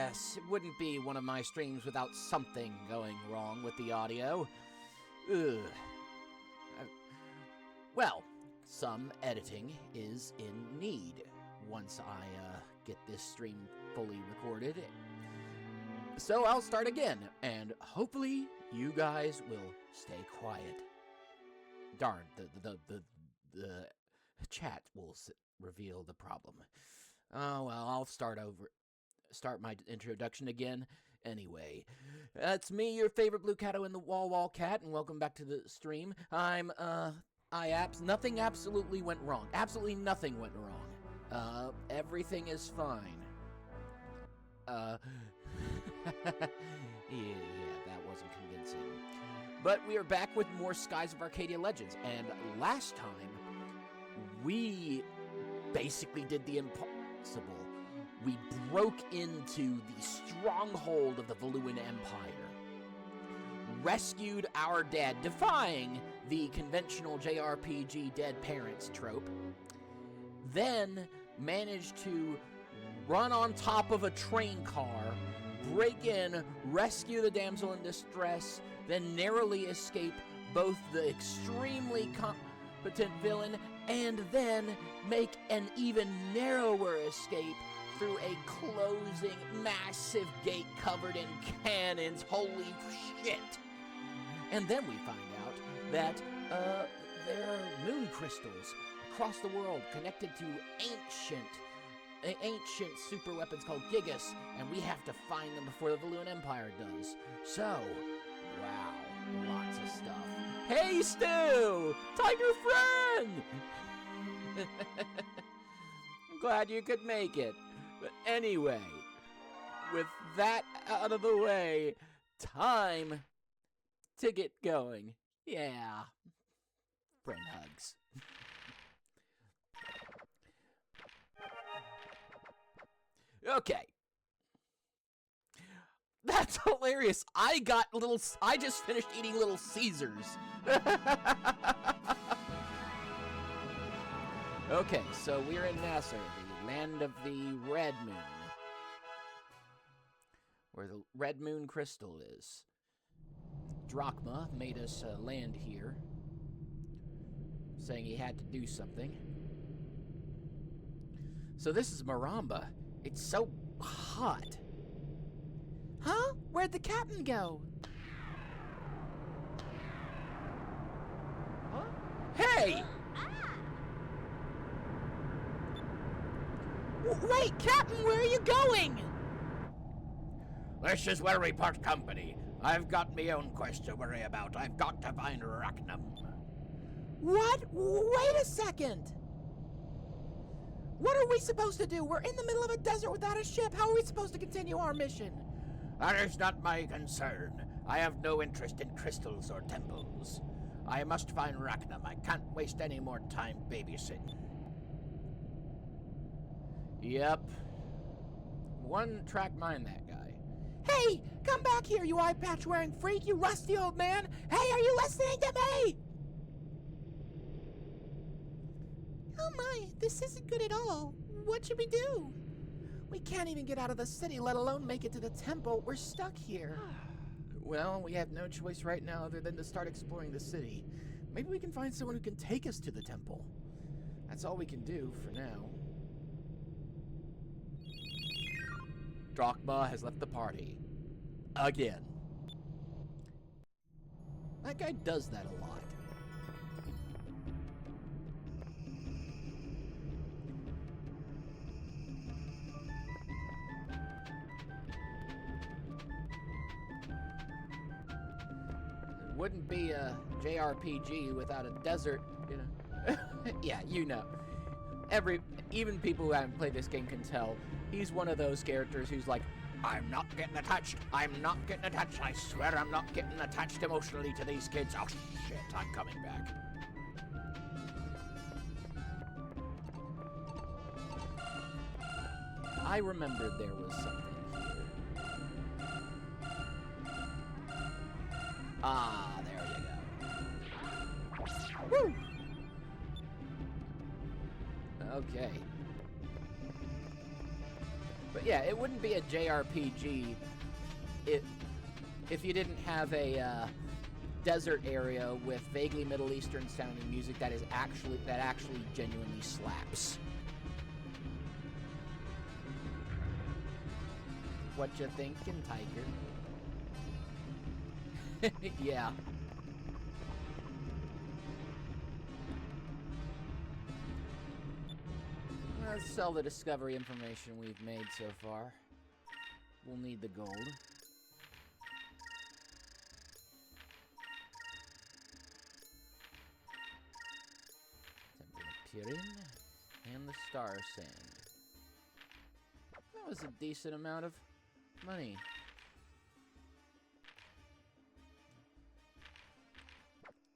yes, it wouldn't be one of my streams without something going wrong with the audio. Ugh. Well, some editing is in need once I get this stream fully recorded. So I'll start again, and hopefully you guys will stay quiet. Darn, the chat will reveal the problem. Oh, well, I'll start my introduction again. Anyway, it's me, your favorite blue catto in the wall cat, and welcome back to the stream. Nothing absolutely went wrong. Absolutely nothing went wrong. Everything is fine. Yeah, that wasn't convincing. But we are back with more Skies of Arcadia Legends, and last time, we basically did the impossible. We broke into the stronghold of the Valuan Empire, rescued our dad, defying the conventional JRPG dead parents trope, then managed to run on top of a train car, break in, rescue the damsel in distress, then narrowly escape both the extremely competent villain and then make an even narrower escape through a closing massive gate covered in cannons. Holy shit! And then we find out that there are moon crystals across the world connected to ancient super weapons called Gigas, and we have to find them before the Valuan Empire does. So, wow, lots of stuff. Hey, Stu! Tiger friend! I'm glad you could make it. But anyway, with that out of the way, time to get going. Yeah. Friend hugs. Okay. That's hilarious. I just finished eating Little Caesars. Okay, so we're in Nasser, the land of the Red Moon, where the Red Moon crystal is. Drachma made us land here, saying he had to do something. So this is Maramba. It's so hot. Huh? Where'd the captain go? Huh? Hey! Wait, Captain, where are you going? This is where we part company. I've got me own quest to worry about. I've got to find Rachnam. What? Wait a second! What are we supposed to do? We're in the middle of a desert without a ship. How are we supposed to continue our mission? That is not my concern. I have no interest in crystals or temples. I must find Rachnam. I can't waste any more time babysitting. Yep. One track mind, that guy. Hey, come back here, you eye patch wearing freak, you rusty old man. Hey, are you listening to me? Oh my, this isn't good at all. What should we do? We can't even get out of the city, let alone make it to the temple. We're stuck here. Well, we have no choice right now other than to start exploring the city. Maybe we can find someone who can take us to the temple. That's all we can do for now. Drachma has left the party. Again. That guy does that a lot. It wouldn't be a JRPG without a desert, you know. Yeah, you know. Even people who haven't played this game can tell he's one of those characters who's like, I'm not getting attached. I'm not getting attached. I swear I'm not getting attached emotionally to these kids. Oh, shit, I'm coming back. I remembered there was something here. Ah, there you go. Woo! Okay. But yeah, it wouldn't be a JRPG if you didn't have a desert area with vaguely Middle Eastern sounding music that actually genuinely slaps. What you thinking, Tiger? Yeah. Let's sell the discovery information we've made so far. We'll need the gold. Temple of Turin and the Star Sand. That was a decent amount of money.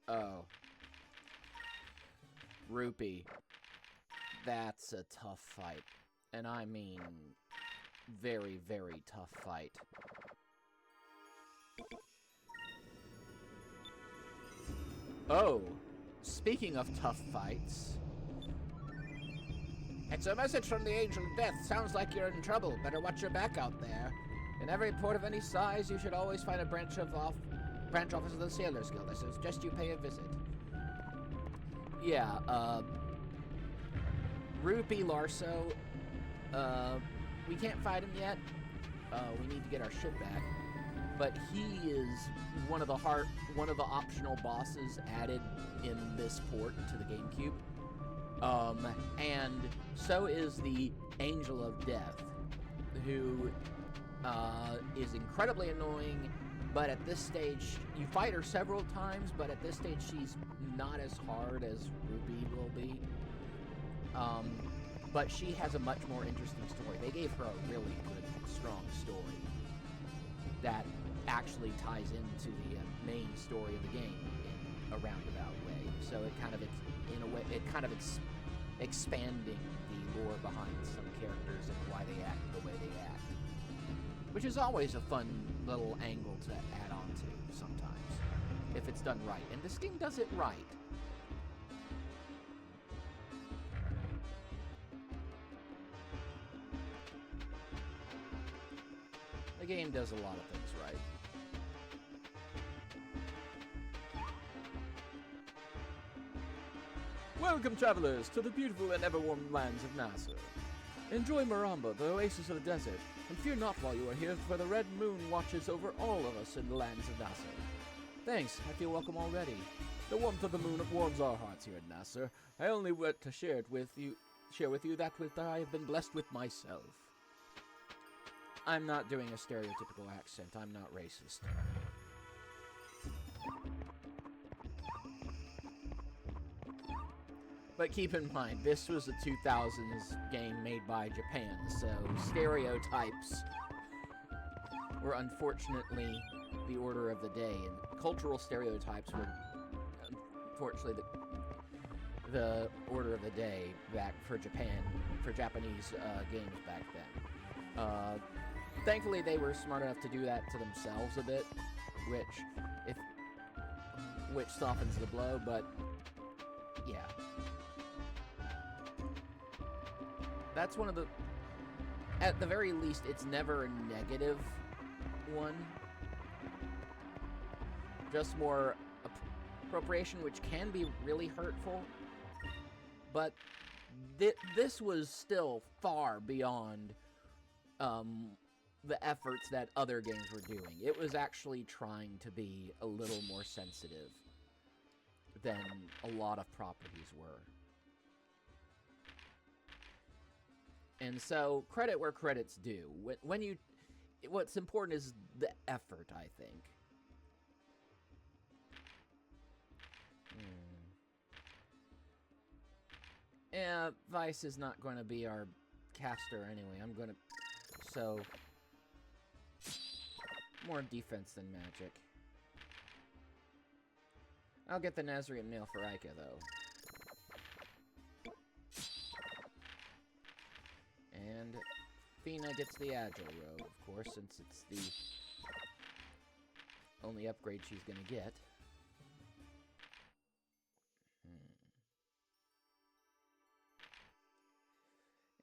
Oh. Rupee. That's a tough fight. And I mean, very, very tough fight. Oh, speaking of tough fights. It's a message from the Angel of Death. Sounds like you're in trouble. Better watch your back out there. In every port of any size, you should always find a branch office of the Sailors Guild. I suggest you pay a visit. Yeah, Rupee Larso, we can't fight him yet. We need to get our ship back. But he is one of the optional bosses added in this port to the GameCube. And so is the Angel of Death, who is incredibly annoying, but at this stage, you fight her several times, but at this stage she's not as hard as Rupee will be. But she has a much more interesting story. They gave her a really good, strong story that actually ties into the main story of the game in a roundabout way. So it kind of, expanding the lore behind some characters and why they act the way they act. Which is always a fun little angle to add on to sometimes, if it's done right. And this game does it right. The game does a lot of things right. Welcome, travelers, to the beautiful and ever-warm lands of Nasser. Enjoy Maramba, the oasis of the desert, and fear not while you are here, for the red moon watches over all of us in the lands of Nasser. Thanks, I feel welcome already. The warmth of the moon warms our hearts here in Nasser. I only want to share with you that which I have been blessed with myself. I'm not doing a stereotypical accent. I'm not racist. But keep in mind, this was a 2000s game made by Japan, so stereotypes were unfortunately the order of the day, and cultural stereotypes were unfortunately the order of the day back for Japan, for Japanese games back then. Thankfully, they were smart enough to do that to themselves a bit, which softens the blow, but yeah. That's one of the... At the very least, it's never a negative one. Just more appropriation, which can be really hurtful. But this was still far beyond the efforts that other games were doing. It was actually trying to be a little more sensitive than a lot of properties were. And so, credit where credit's due. What's important is the effort, I think. Yeah, Vice is not going to be our caster anyway. So, more defense than magic. I'll get the Nazarene Nail for Ica, though. And Fina gets the Agile robe, of course, since it's the only upgrade she's gonna get.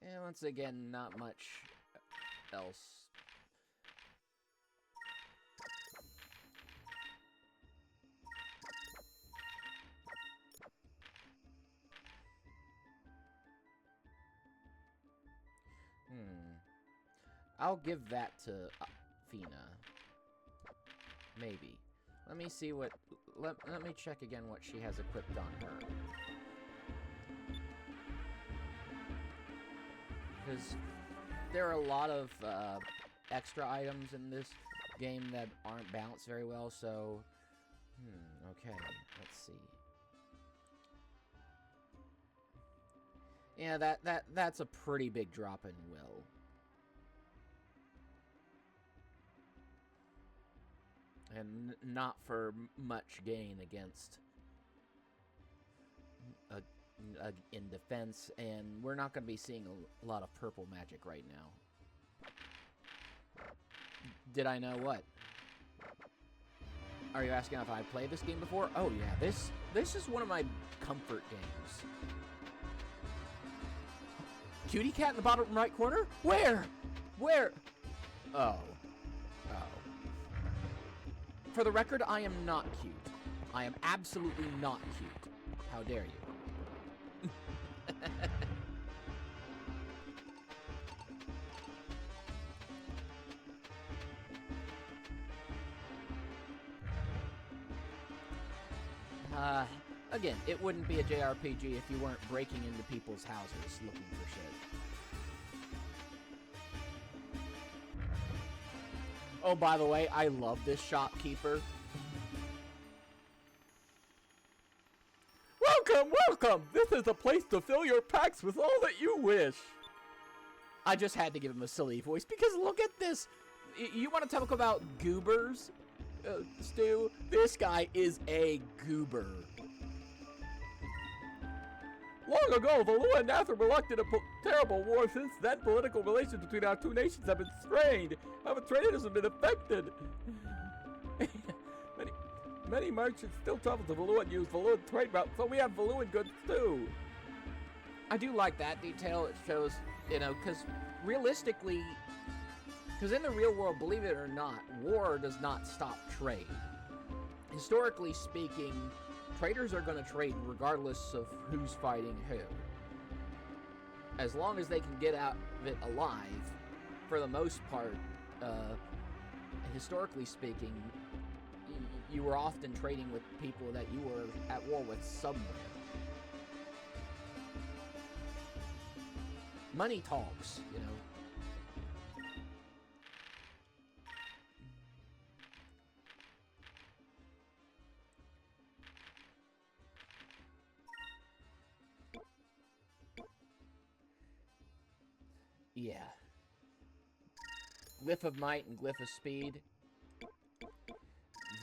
And once again, not much else. I'll give that to Fina. Maybe. Let me see what... Let me check again what she has equipped on her. Because there are a lot of extra items in this game that aren't balanced very well, so... okay, let's see. Yeah, that's a pretty big drop in will. And not for much gain against in defense, and we're not going to be seeing a lot of purple magic right now. Did I know what? Are you asking if I played this game before? Oh yeah, this is one of my comfort games. Cutie cat in the bottom right corner? Where? Where? Oh. For the record, I am not cute. I am absolutely not cute. How dare you? Again, it wouldn't be a JRPG if you weren't breaking into people's houses looking for shit. Oh, by the way, I love this shopkeeper. Welcome, welcome! This is a place to fill your packs with all that you wish. I just had to give him a silly voice because look at this. You want to talk about goobers, Stu? This guy is a goober. Long ago, Valua and Nather were locked in a terrible war. Since then, political relations between our two nations have been strained. Our trade has been affected. many merchants still travel to Valua and use Valuan trade routes, so we have Valuan goods too. I do like that detail. It shows, you know, because realistically, because in the real world, believe it or not, war does not stop trade. Historically speaking, traders are going to trade regardless of who's fighting who. As long as they can get out of it alive, for the most part, historically speaking, you were often trading with people that you were at war with somewhere. Money talks, you know. Yeah. Glyph of Might and Glyph of Speed,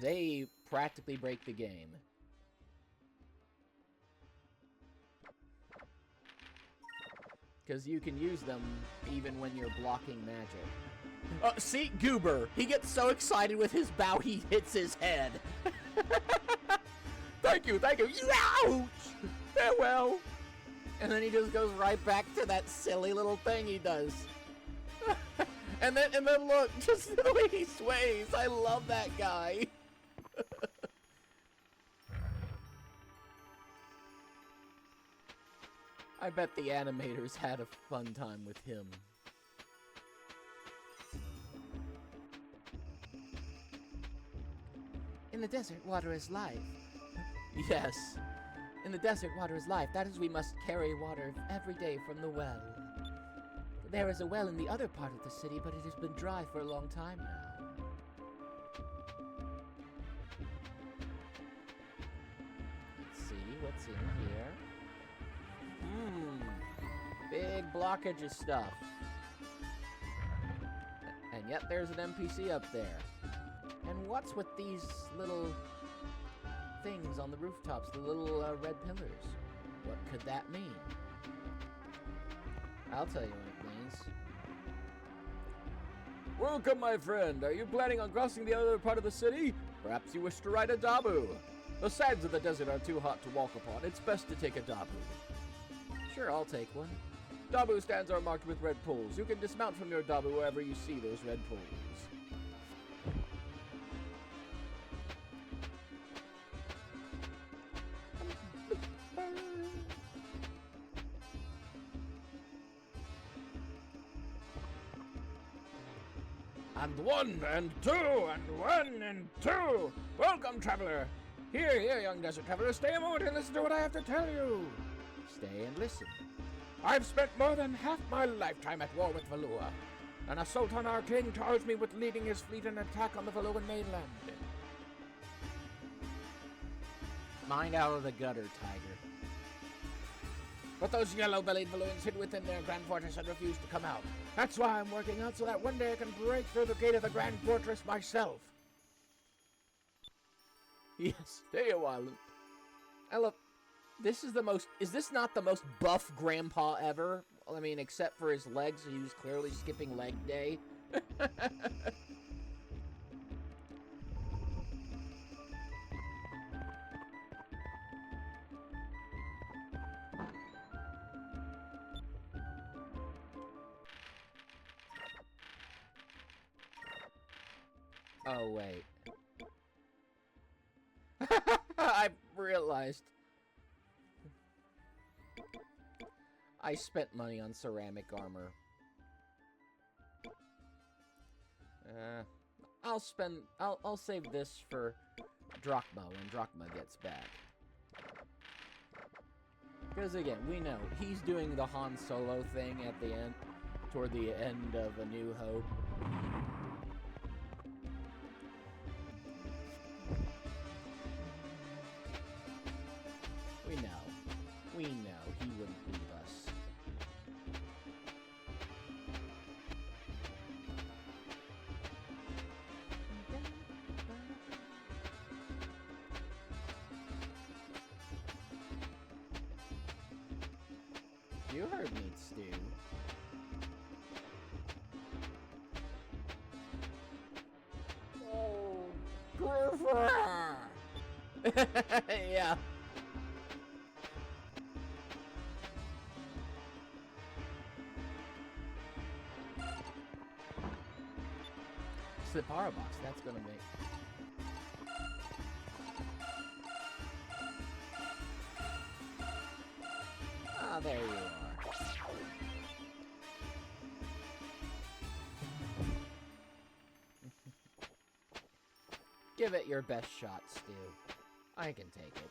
they practically break the game. Because you can use them even when you're blocking magic. See? Goober. He gets so excited with his bow he hits his head. Thank you, thank you. Ouch! Farewell! And then he just goes right back to that silly little thing he does. and then look, just the way he sways. I love that guy. I bet the animators had a fun time with him. In the desert, water is life. Yes. In the desert, water is life. That is, we must carry water every day from the well. There is a well in the other part of the city, but it has been dry for a long time now. Let's see what's in here. Big blockage of stuff. And yet there's an NPC up there. And what's with these little things on the rooftops, the little red pillars? What could that mean? I'll tell you what it means. Welcome, my friend. Are you planning on crossing the other part of the city? Perhaps you wish to ride a dabu. The sands of the desert are too hot to walk upon. It's best to take a dabu. Sure, I'll take one. Dabu stands are marked with red poles. You can dismount from your Dabu wherever you see those red poles. And 1 and 2 and 1 and 2. Welcome, traveler. Here, young desert traveler. Stay a moment and listen to what I have to tell you. Stay and listen. I've spent more than half my lifetime at war with Valua. An assault on our king charged me with leading his fleet in an attack on the Valuan mainland. Mind out of the gutter, Tiger. But those yellow-bellied Valuans hid within their Grand Fortress and refused to come out. That's why I'm working out so that one day I can break through the gate of the Grand Fortress myself. Yes, stay a while. I love... This is the most... Is this not the most buff grandpa ever? I mean, except for his legs, he was clearly skipping leg day. Oh, wait. I've realized. I spent money on ceramic armor. I'll save this for Drachma when Drachma gets back. Because again, we know he's doing the Han Solo thing at the end, toward the end of A New Hope. We know he wouldn't leave us. You heard me, Stu. Oh, Griffin! Yeah. Slipara box, that's gonna make... Ah, there you are. Give it your best shot, Stu. I can take it.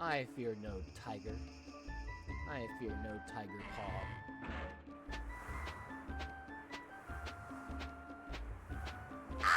I fear no tiger. I fear no tiger paw. Ow!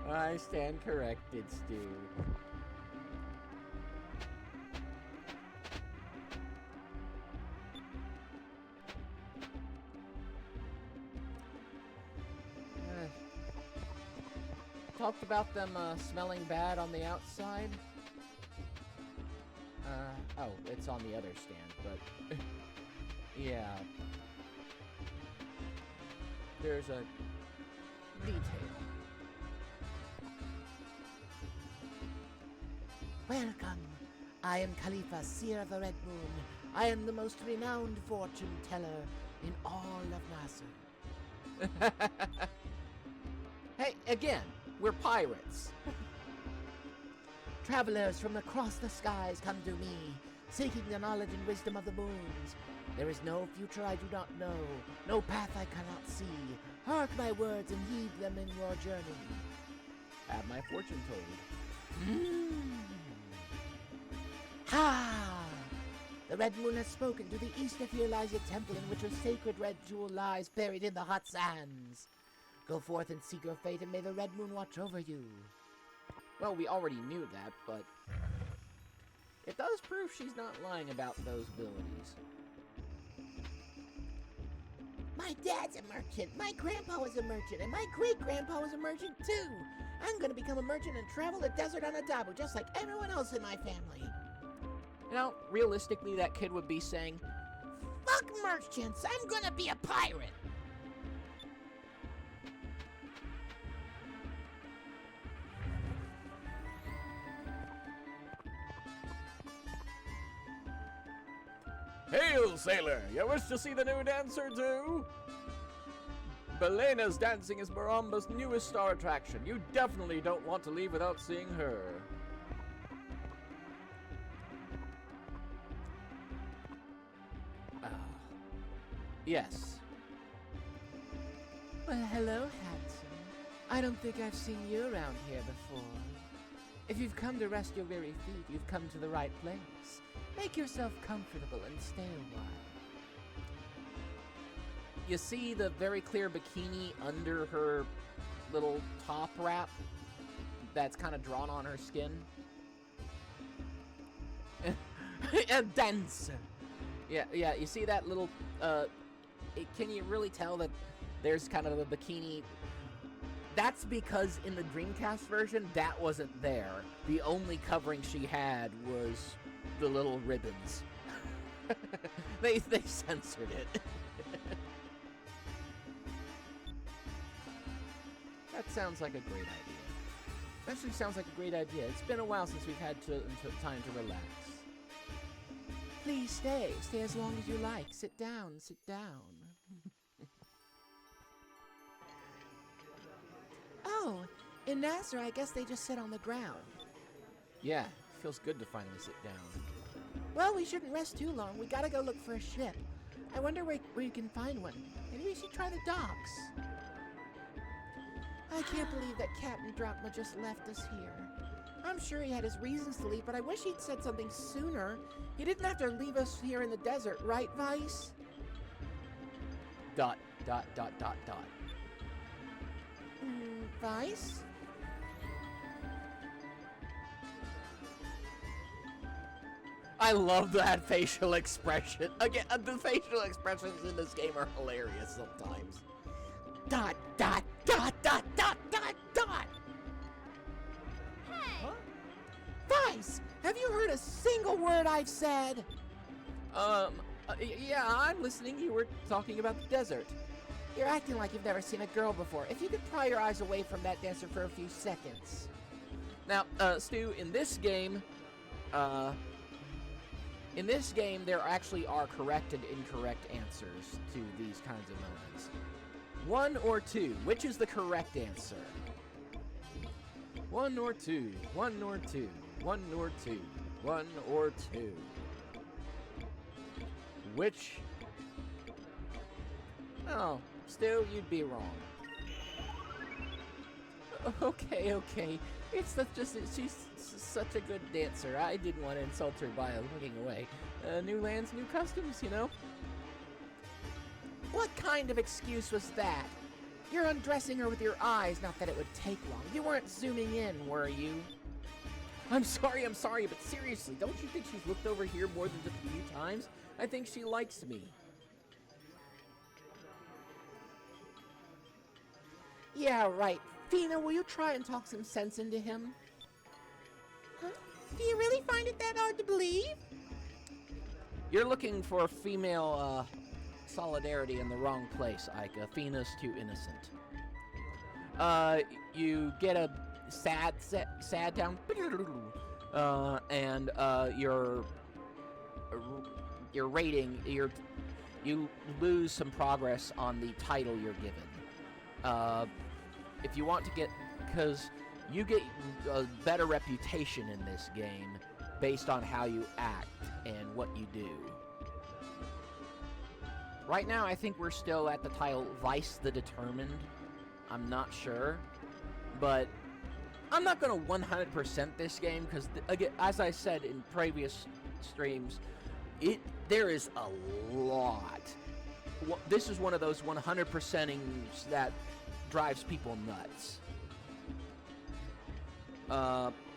I stand corrected, Stu. Talked about them smelling bad on the outside. Oh, it's on the other stand, but yeah. There's a detail. Welcome. I am Khalifa, Seer of the Red Moon. I am the most renowned fortune teller in all of Nasser. Hey, again, we're pirates. Travelers from across the skies come to me, seeking the knowledge and wisdom of the moons. There is no future I do not know, no path I cannot see. Hark my words and heed them in your journey. Have my fortune told. Ha! The Red Moon has spoken. To the east of here lies a temple in which a sacred red jewel lies buried in the hot sands. Go forth and seek your fate, and may the Red Moon watch over you. Well, we already knew that, but... It does prove she's not lying about those abilities. My dad's a merchant, my grandpa was a merchant, and my great-grandpa was a merchant too. I'm gonna become a merchant and travel the desert on a dabu just like everyone else in my family. You know, realistically, that kid would be saying, Fuck merchants, I'm gonna be a pirate. Hail, sailor! You wish to see the new dancer, too? Belena's dancing is Baramba's newest star attraction. You definitely don't want to leave without seeing her. yes. Well, hello, handsome. I don't think I've seen you around here before. If you've come to rest your weary feet, you've come to the right place. Make yourself comfortable and stay a while. You see the very clear bikini under her little top wrap that's kind of drawn on her skin? A dancer. Yeah, you see that little, can you really tell that there's kind of a bikini? That's because in the Dreamcast version, that wasn't there. The only covering she had was the little ribbons. they censored it. That sounds like a great idea. Actually sounds like a great idea. It's been a while since we've had time to relax. Please stay. Stay as long as you like. Sit down. Sit down. Oh, in Nasser, I guess they just sit on the ground. Yeah, feels good to finally sit down. Well, we shouldn't rest too long. We gotta go look for a ship. I wonder where you can find one. Maybe we should try the docks. I can't believe that Captain Drachma just left us here. I'm sure he had his reasons to leave, but I wish he'd said something sooner. He didn't have to leave us here in the desert, right, Vice? ... Vice? I love that facial expression. Again, the facial expressions in this game are hilarious sometimes. ... Hey! Huh? Vice, have you heard a single word I've said? Yeah, I'm listening. You were talking about the desert. You're acting like you've never seen a girl before. If you could pry your eyes away from that dancer for a few seconds. Now, Stu, in this game, there actually are correct and incorrect answers to these kinds of moments. 1 or 2, which is the correct answer? 1 or 2, 1 or 2, 1 or 2, 1 or 2. Which... Oh, Stu, you'd be wrong. Okay. She's such a good dancer. I didn't want to insult her by looking away. New lands, new customs, you know? What kind of excuse was that? You're undressing her with your eyes, not that it would take long. You weren't zooming in, were you? I'm sorry, but seriously, don't you think she's looked over here more than just a few times? I think she likes me. Yeah, right. Fina, will you try and talk some sense into him? Huh? Do you really find it that hard to believe? You're looking for female, solidarity in the wrong place, Ika. Fina's too innocent. You get a sad down, and your rating, you lose some progress on the title you're given. If you want to get, because you get a better reputation in this game based on how you act and what you do. Right now, I think we're still at the title Vice the Determined. I'm not sure, but I'm not going to 100% this game because, again, as I said in previous streams, there is a lot. This is one of those 100%ings that drives people nuts.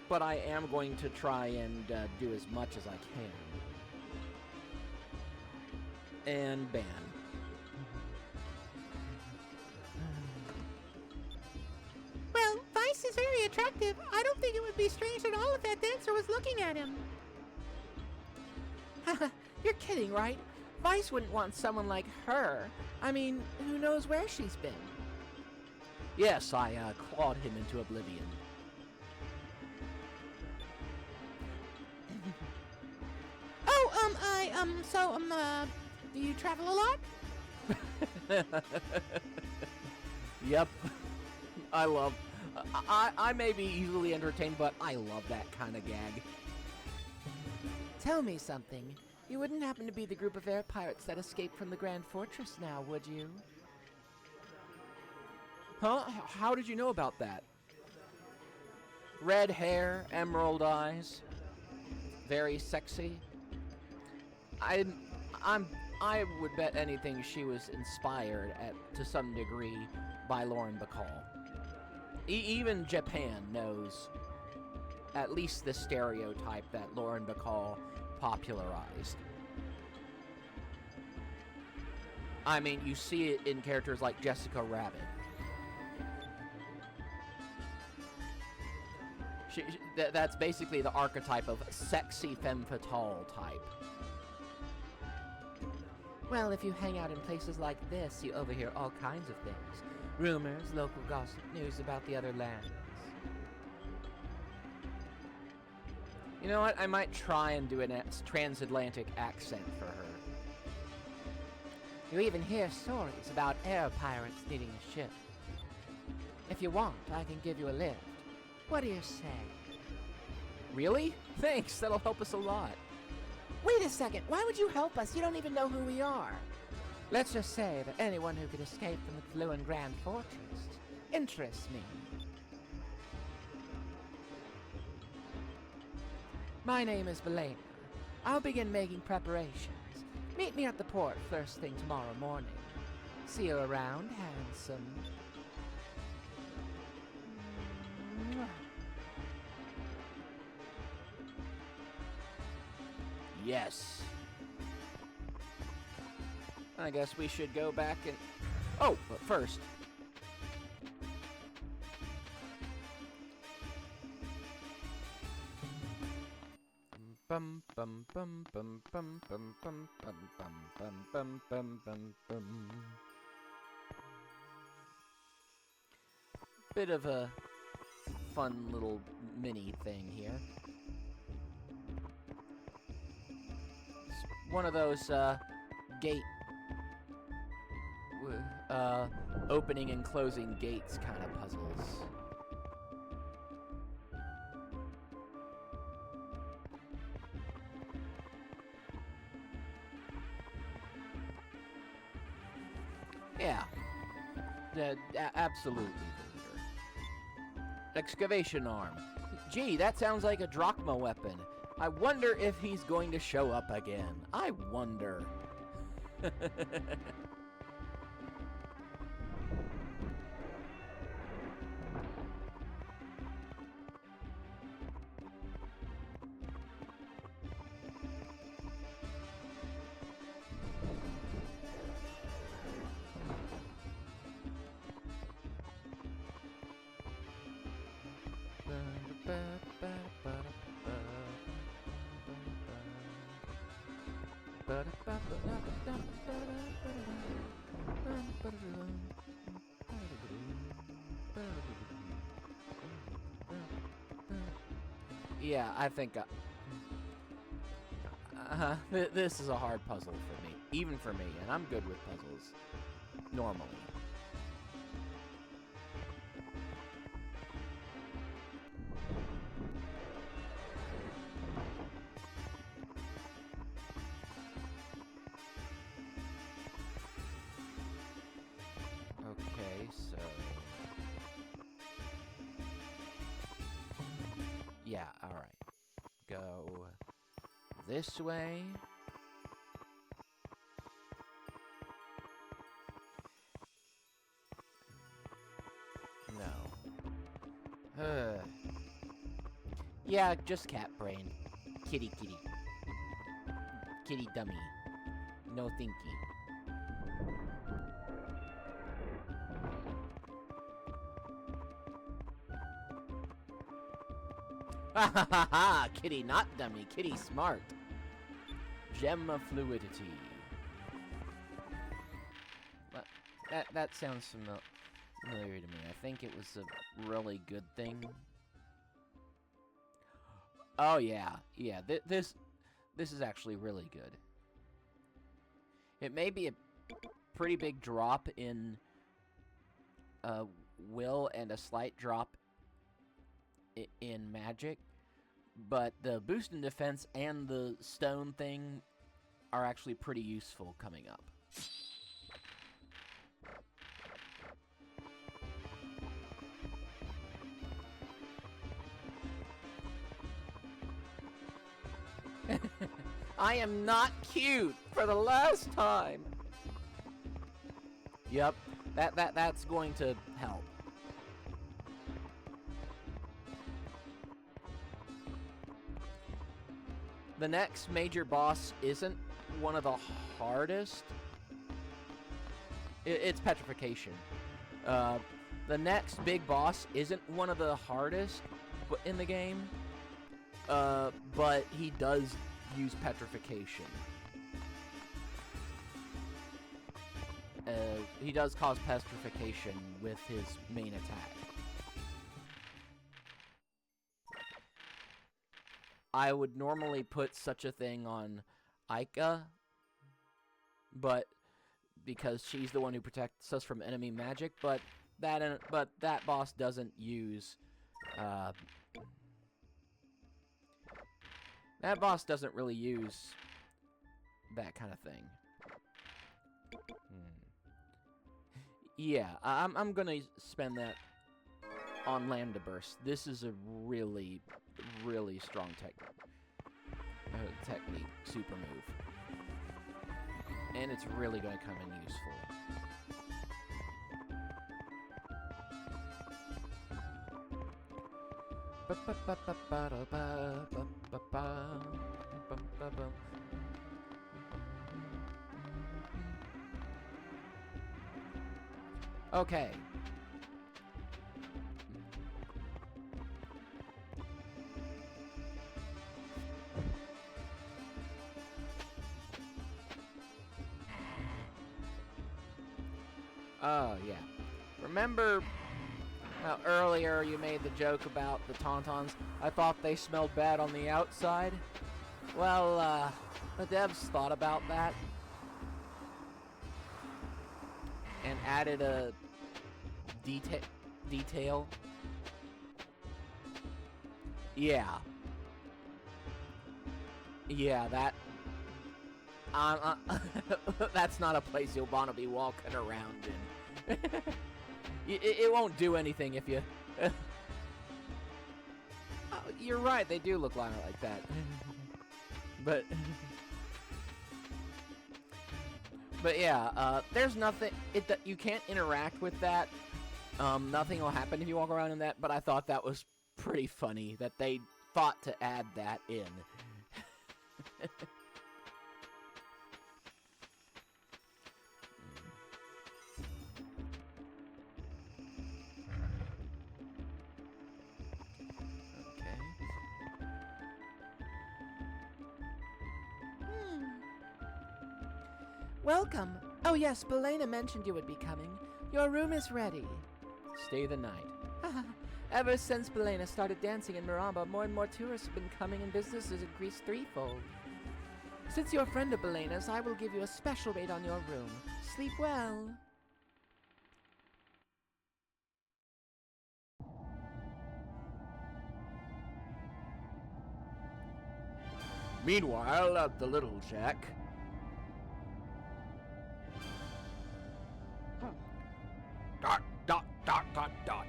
but I am going to try and do as much as I can. And ban. Well, Vice is very attractive. I don't think it would be strange at all if that dancer was looking at him. You're kidding, right? Vice wouldn't want someone like her. I mean, who knows where she's been? Yes, I clawed him into oblivion. Do you travel a lot? Yep. I may be easily entertained, but I love that kind of gag. Tell me something. You wouldn't happen to be the group of air pirates that escaped from the Grand Fortress now, would you? Huh? How did you know about that? Red hair, emerald eyes, very sexy. I would bet anything she was inspired to some degree by Lauren Bacall. Even Japan knows at least the stereotype that Lauren Bacall popularized. I mean, you see it in characters like Jessica Rabbit. That's basically the archetype of sexy femme fatale type. Well, if you hang out in places like this, you overhear all kinds of things. Rumors, local gossip, news about the other lands. You know what? I might try and do a transatlantic accent for her. You even hear stories about air pirates needing a ship. If you want, I can give you a lift. What do you say? Really? Thanks, that'll help us a lot. Wait a second, why would you help us? You don't even know who we are. Let's just say that anyone who could escape from the Fluent Grand Fortress interests me. My name is Belena. I'll begin making preparations. Meet me at the port first thing tomorrow morning. See you around, handsome. Yes. I guess we should go back and... Oh, but first... Bum bum bum bum bum bum bum bum bum bum bum bum bum. Bit of a fun little mini thing here. It's one of those gate opening and closing gates kind of puzzles. Yeah. Absolutely, visitor. Excavation arm. Gee, that sounds like a drachma weapon. I wonder if he's going to show up again. I wonder. Yeah, I think this is a hard puzzle for me, even for me, and I'm good with puzzles normally. Okay, so yeah, all right. Go this way. No. Yeah, just cat brain. Kitty kitty. Kitty dummy. No thinky. Ha ha ha ha! Kitty not dummy, kitty smart. Gem of fluidity. That sounds familiar to me. I think it was a really good thing. Oh yeah, yeah. This is actually really good. It may be a pretty big drop in will and a slight drop in magic, but the boost in defense and the stone thing are actually pretty useful coming up. I am not cute for the last time. Yep, that's going to help. The next major boss isn't one of the hardest. It's petrification. The next big boss isn't one of the hardest in the game, but he does use petrification. He does cause petrification with his main attack. I would normally put such a thing on Aika, but because she's the one who protects us from enemy magic, but that boss doesn't use that boss doesn't really use that kind of thing. Yeah, I'm gonna spend that on Lambda Burst. This is a really, really strong technique, super move. And it's really gonna come in useful. Okay. Oh, yeah. Remember how earlier you made the joke about the Tauntauns? I thought they smelled bad on the outside. Well, the devs thought about that and added a detail. Yeah. Yeah, that... that's not a place you'll want to be walking around in. It won't do anything if you... Oh, you're right, they do look like that. But... But yeah, there's nothing... you can't interact with that. Nothing will happen if you walk around in that, but I thought that was pretty funny that they thought to add that in. Welcome. Oh yes, Belena mentioned you would be coming. Your room is ready. Stay the night. Ever since Belena started dancing in Maramba, more and more tourists have been coming and business has increased threefold. Since you're a friend of Belena's, I will give you a special rate on your room. Sleep well. Meanwhile, at the Little Shack... Dot, dot, dot, dot, dot.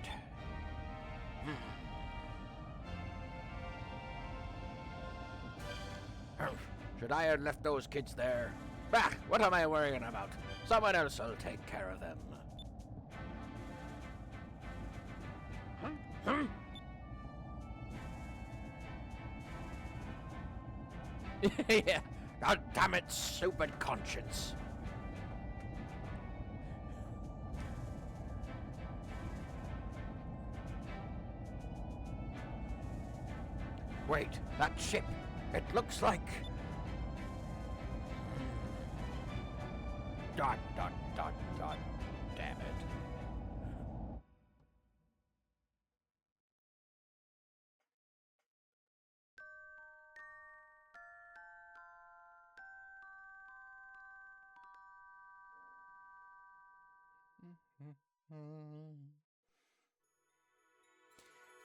Should I have left those kids there? Bah, what am I worrying about? Someone else will take care of them. Yeah. God damn it, stupid conscience. Wait, that ship. It looks like... Dot, dot, dot, dot. Damn it.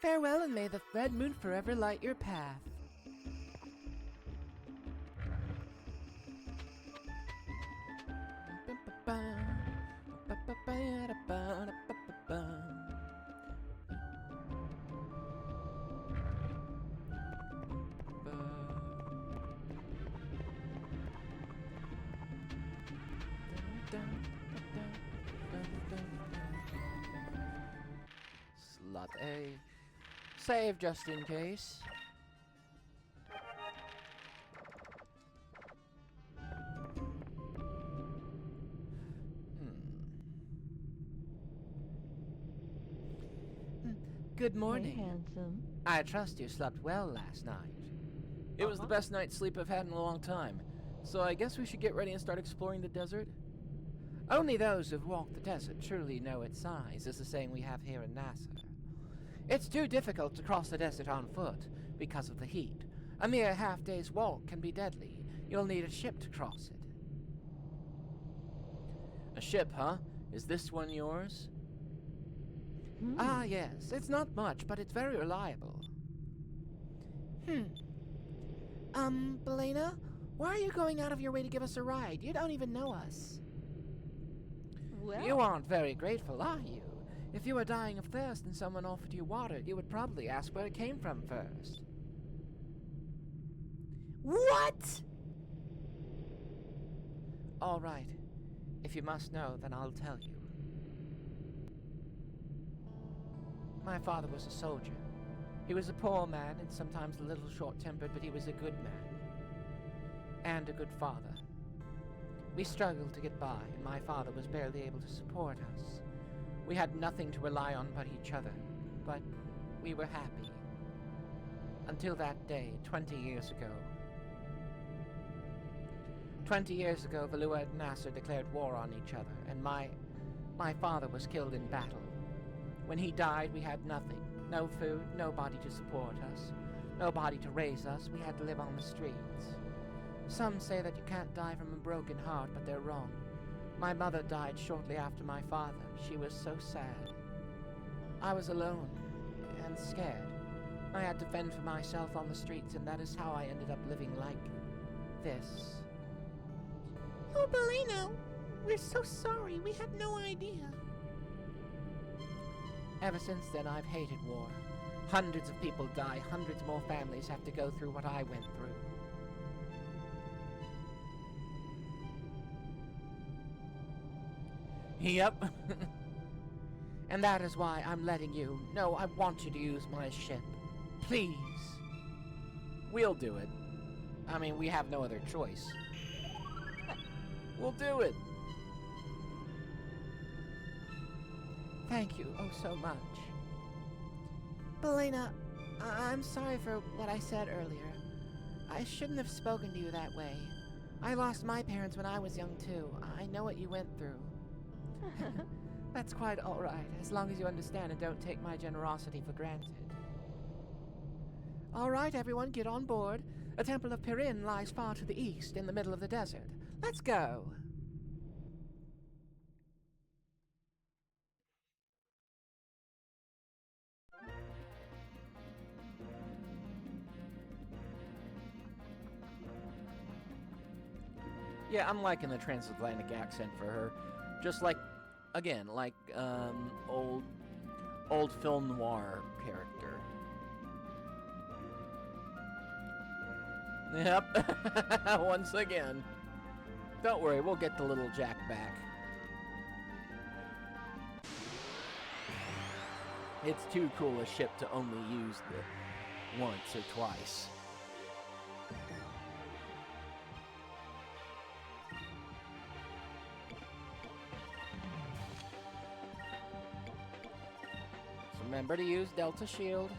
Farewell, and may the red moon forever light your path. Slot A. Save just in case. Good morning. Hey, handsome. I trust you slept well last night. It was the best night's sleep I've had in a long time. So I guess we should get ready and start exploring the desert? Only those who've walked the desert truly know its size, is the saying we have here in Nasser. It's too difficult to cross the desert on foot because of the heat. A mere half-day's walk can be deadly. You'll need a ship to cross it. A ship, huh? Is this one yours? Ah, yes. It's not much, but it's very reliable. Belena, why are you going out of your way to give us a ride? You don't even know us. Well, You aren't very grateful, are you? If you were dying of thirst and someone offered you water, you would probably ask where it came from first. What? All right. If you must know, then I'll tell you. My father was a soldier. He was a poor man and sometimes a little short-tempered, but he was a good man. And a good father. We struggled to get by, and my father was barely able to support us. We had nothing to rely on but each other, but we were happy. Until that day, 20 years ago. 20 years ago, Valua and Nasser declared war on each other, and my father was killed in battle. When he died, we had nothing. No food, nobody to support us, nobody to raise us. We had to live on the streets. Some say that you can't die from a broken heart, but they're wrong. My mother died shortly after my father. She was so sad. I was alone and scared. I had to fend for myself on the streets, and that is how I ended up living like this. Oh, Beleno, we're so sorry. We had no idea. Ever since then, I've hated war. Hundreds of people die. Hundreds more families have to go through what I went through. Yep. And that is why I'm letting you. No, I want you to use my ship. Please. We'll do it. I mean, we have no other choice. We'll do it. Thank you, oh so much. Belena, I'm sorry for what I said earlier. I shouldn't have spoken to you that way. I lost my parents when I was young too. I know what you went through. That's quite all right, as long as you understand and don't take my generosity for granted. All right, everyone, get on board. The Temple of Pirin lies far to the east, in the middle of the desert. Let's go. Yeah, I'm liking the transatlantic accent for her. Just like, again, like, old film noir character. Yep. Once again. Don't worry, we'll get the little Jack back. It's too cool a ship to only use the once or twice. Remember to use Delta Shield.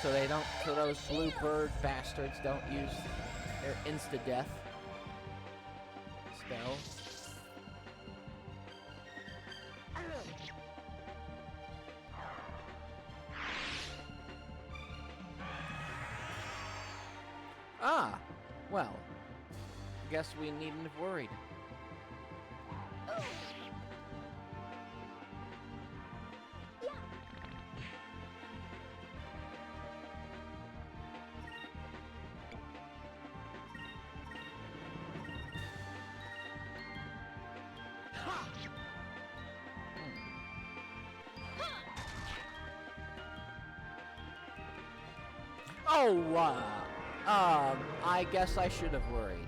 So they don't, so those blue bird bastards don't use their insta-death spell. Ah, well, guess we needn't have worried. Oh, I guess I should have worried.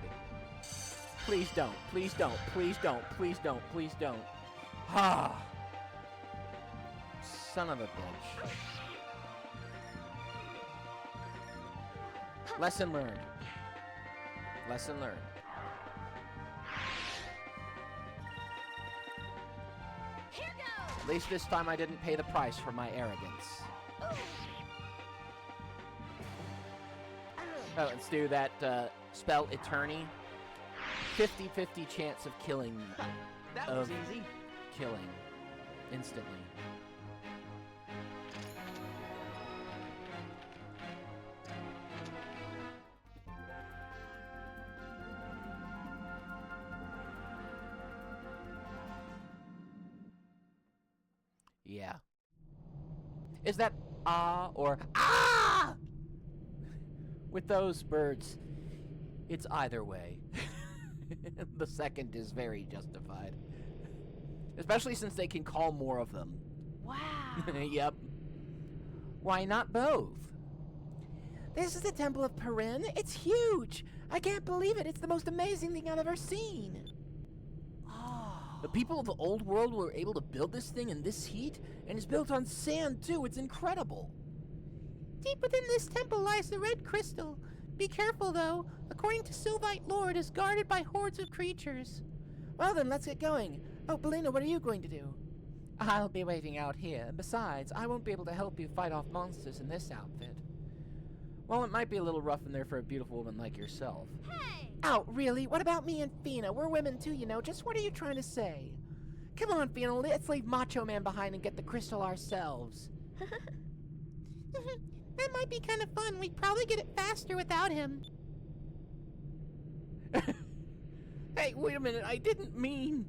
Please don't, please don't, please don't, please don't, please don't. Ah. Son of a bitch. Lesson learned. Lesson learned. Here goes. At least this time I didn't pay the price for my arrogance. Oh, let's do that spell Eternity. 50-50 chance of killing. That was easy. Killing. Instantly. Yeah. Is that ah or ah? With those birds, it's either way. The second is very justified. Especially since they can call more of them. Wow. Yep. Why not both? This is the Temple of Perrin. It's huge. I can't believe it. It's the most amazing thing I've ever seen. The people of the old world were able to build this thing in this heat, and it's built on sand too. It's incredible. Deep within this temple lies the red crystal. Be careful, though. According to Sylvite lore, it is guarded by hordes of creatures. Well then, let's get going. Oh, Belina, what are you going to do? I'll be waiting out here. Besides, I won't be able to help you fight off monsters in this outfit. Well, it might be a little rough in there for a beautiful woman like yourself. Hey. Oh, really? What about me and Fina? We're women too, you know. Just what are you trying to say? Come on, Fina, let's leave Macho Man behind and get the crystal ourselves. That might be kind of fun. We'd probably get it faster without him. Hey, wait a minute. I didn't mean...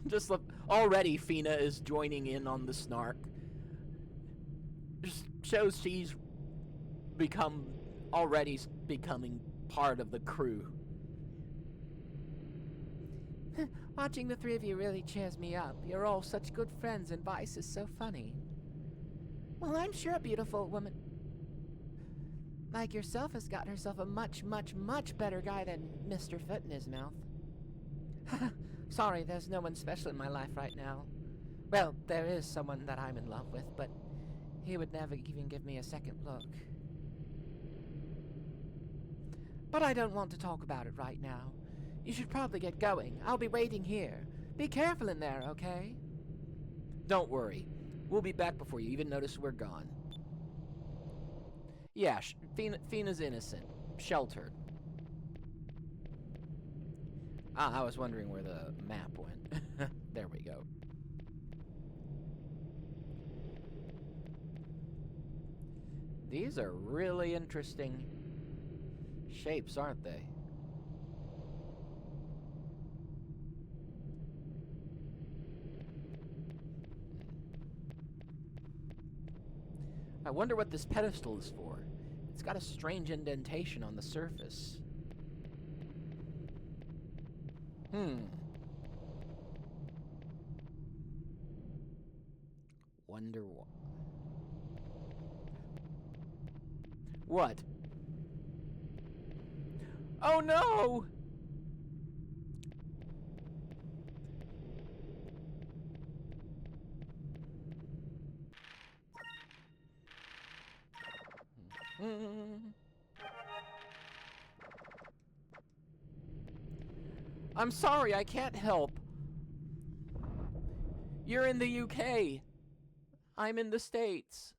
Just look. Already, Fina is joining in on the snark. Just shows she's becoming part of the crew. Watching the three of you really cheers me up. You're all such good friends, and Vice is so funny. Well, I'm sure a beautiful woman like yourself has got herself a much, much, much better guy than Mr. Foot in his mouth. Sorry, there's no one special in my life right now. Well, there is someone that I'm in love with, but he would never even give me a second look. But I don't want to talk about it right now. You should probably get going. I'll be waiting here. Be careful in there, okay? Don't worry. We'll be back before you even notice we're gone. Yeah, Fina's innocent. Sheltered. Ah, I was wondering where the map went. There we go. These are really interesting shapes, aren't they? I wonder what this pedestal is for. It's got a strange indentation on the surface. Wonder what? What? Oh no! I'm sorry, I can't help. You're in the UK. I'm in the States.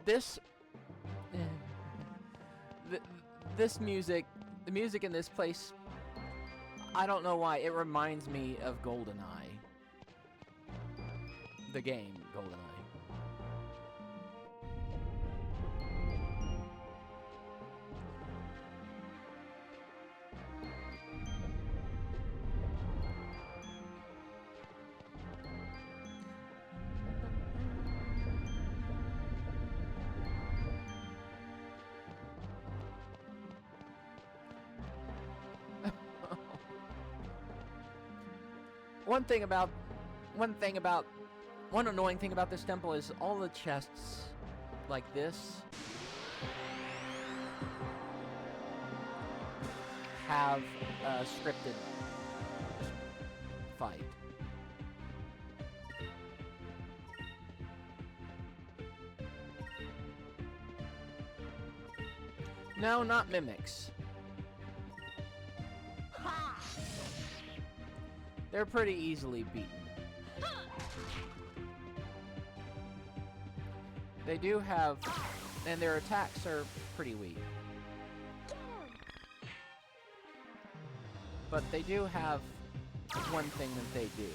This... this music... The music in this place... I don't know why, it reminds me of GoldenEye. The game, GoldenEye. One annoying thing about this temple is all the chests like this have a scripted fight. No, not mimics. They're pretty easily beaten. They do have, and their attacks are pretty weak. But they do have one thing that they do.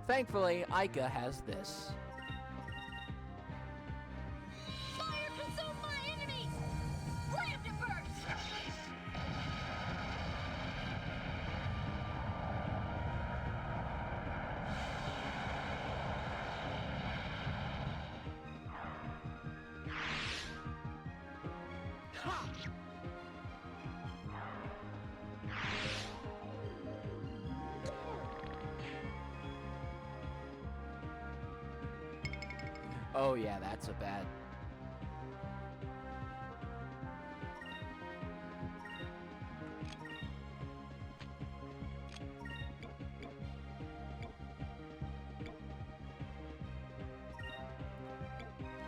Thankfully, Ica has this. Fire consume my enemies! Slam to burst! Oh yeah, that's a bad...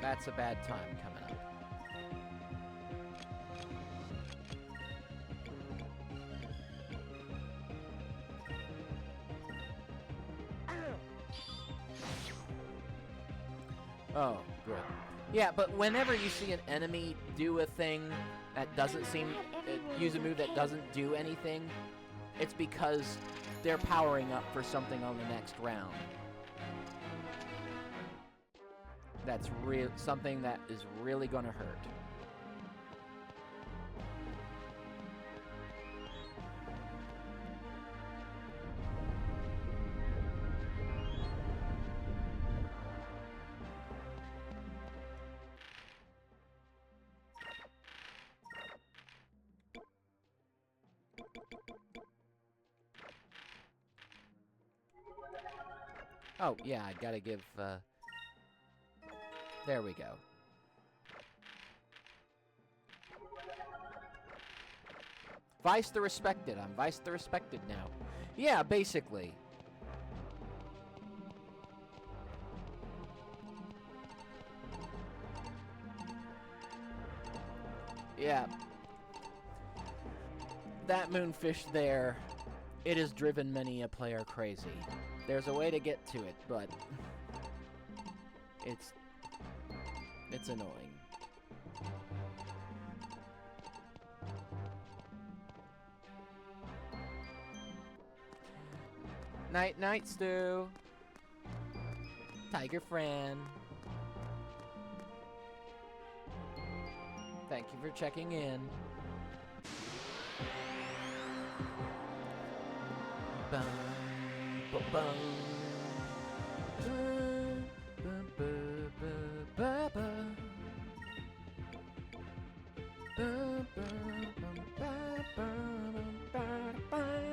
That's a bad time coming up. Oh, good. Yeah, but whenever you see an enemy do a thing that doesn't seem... use a move that doesn't do anything, it's because they're powering up for something on the next round. That's something that is really gonna hurt. Oh, yeah, I gotta give, there we go. Vice the Respected. I'm Vice the Respected now. Yeah, basically. Yeah. That moonfish there, it has driven many a player crazy. There's a way to get to it, but it's annoying. Night, night, Stu. Tiger friend. Thank you for checking in. Bum, bum, bum. Bum, bum, bum, bum, bum, bum, bum, bum, bum.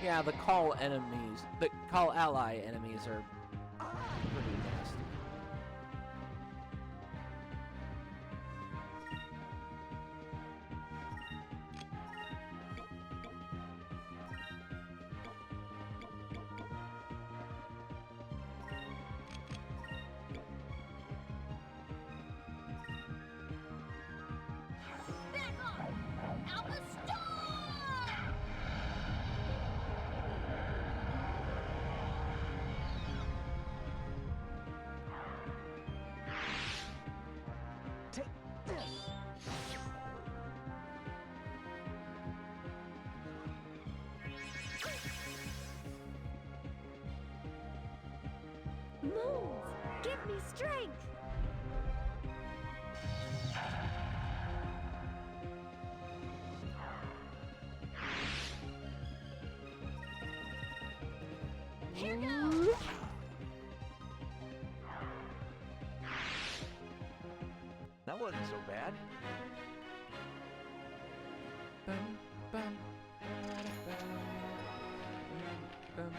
Yeah, the call enemies, the call ally enemies are pretty nasty. Back off! Alpha Storm! Move! Give me strength! Here goes! That wasn't so bad. Bum, bum, bum,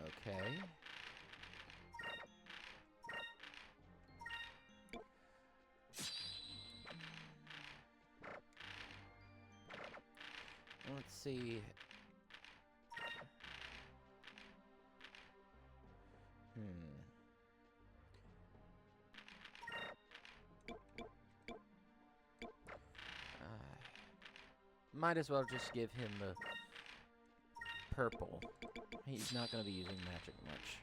okay. Let's see. Might as well just give him the purple. He's not going to be using magic much.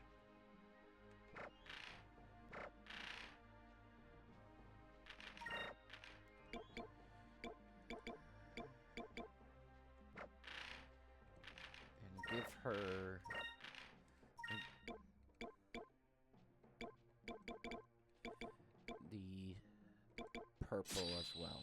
And give her the purple as well.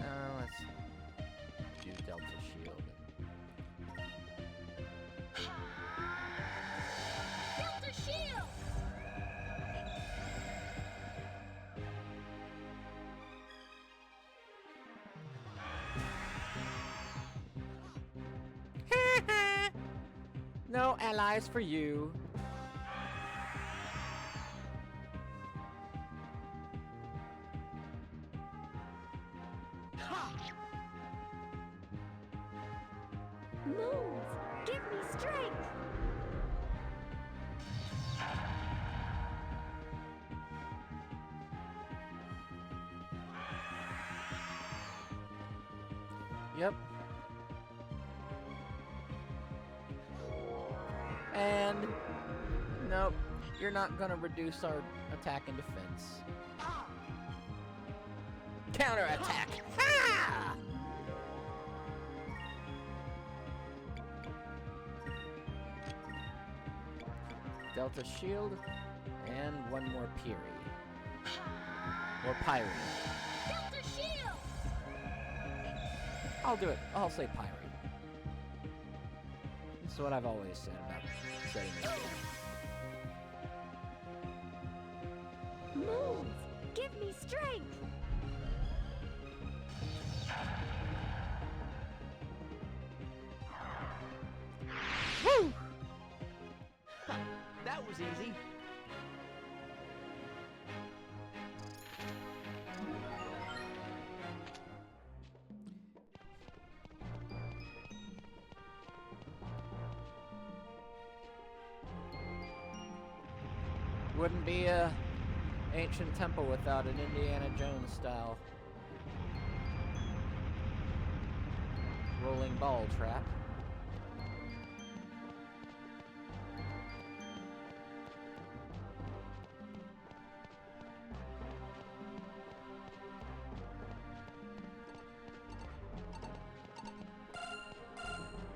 Let's do Delta Shield. Delta Shield! No allies for you. Move! Give me strength! Yep. And nope, you're not gonna reduce our attack and defense. Counterattack! Ha! Delta Shield, and one more Piri. Or Pyrie. Delta Shield! I'll do it. I'll say Pyrie. This is what I've always said about setting this game. easy. Wouldn't be a ancient temple without an Indiana Jones style rolling ball trap.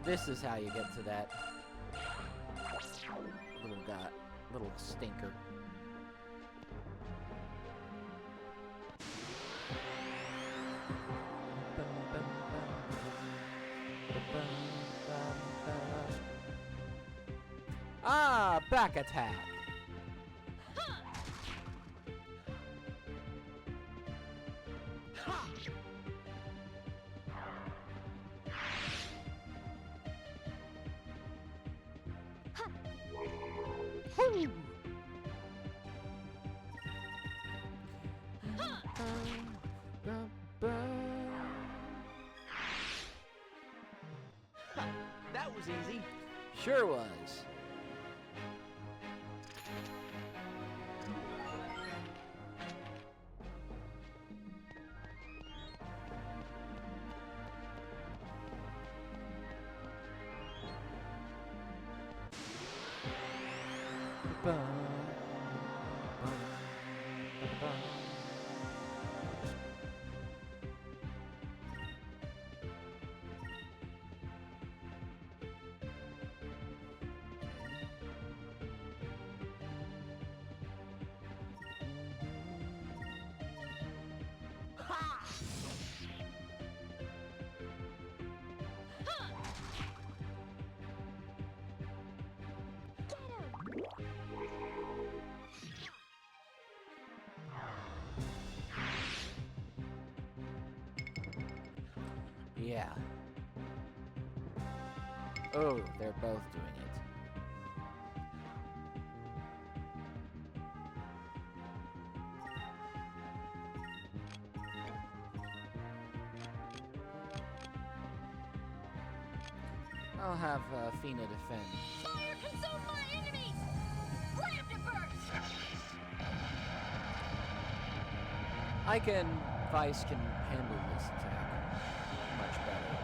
This is how you get to that little guy, little stinker. Ah, back attack. Woo! That was easy. Sure was. Yeah. Oh, they're both doing it. I'll have Fina defend. Fire consume my enemies! Slam to burst! I can... Vice can handle this attack much better.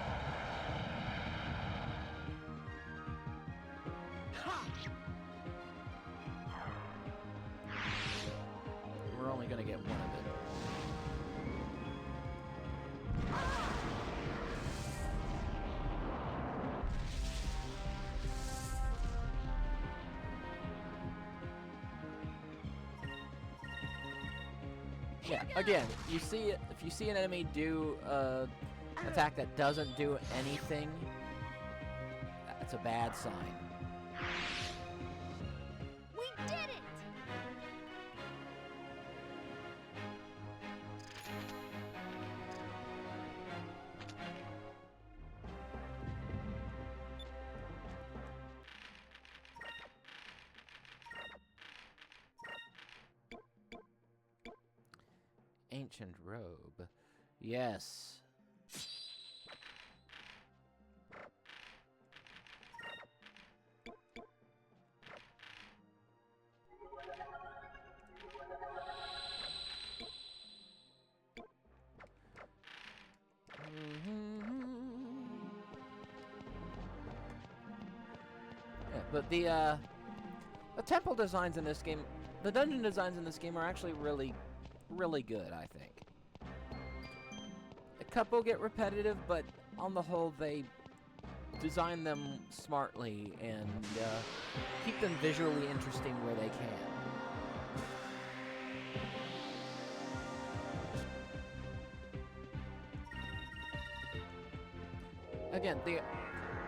We're only gonna get one of it. Yeah, again, you see if you see an enemy do attack that doesn't do anything, that's a bad sign. We did it! Ancient robe. Yes. Yeah, but the temple designs in this game, the dungeon designs in this game are actually really good, I think. A couple get repetitive, but on the whole, they design them smartly and keep them visually interesting where they can. Again,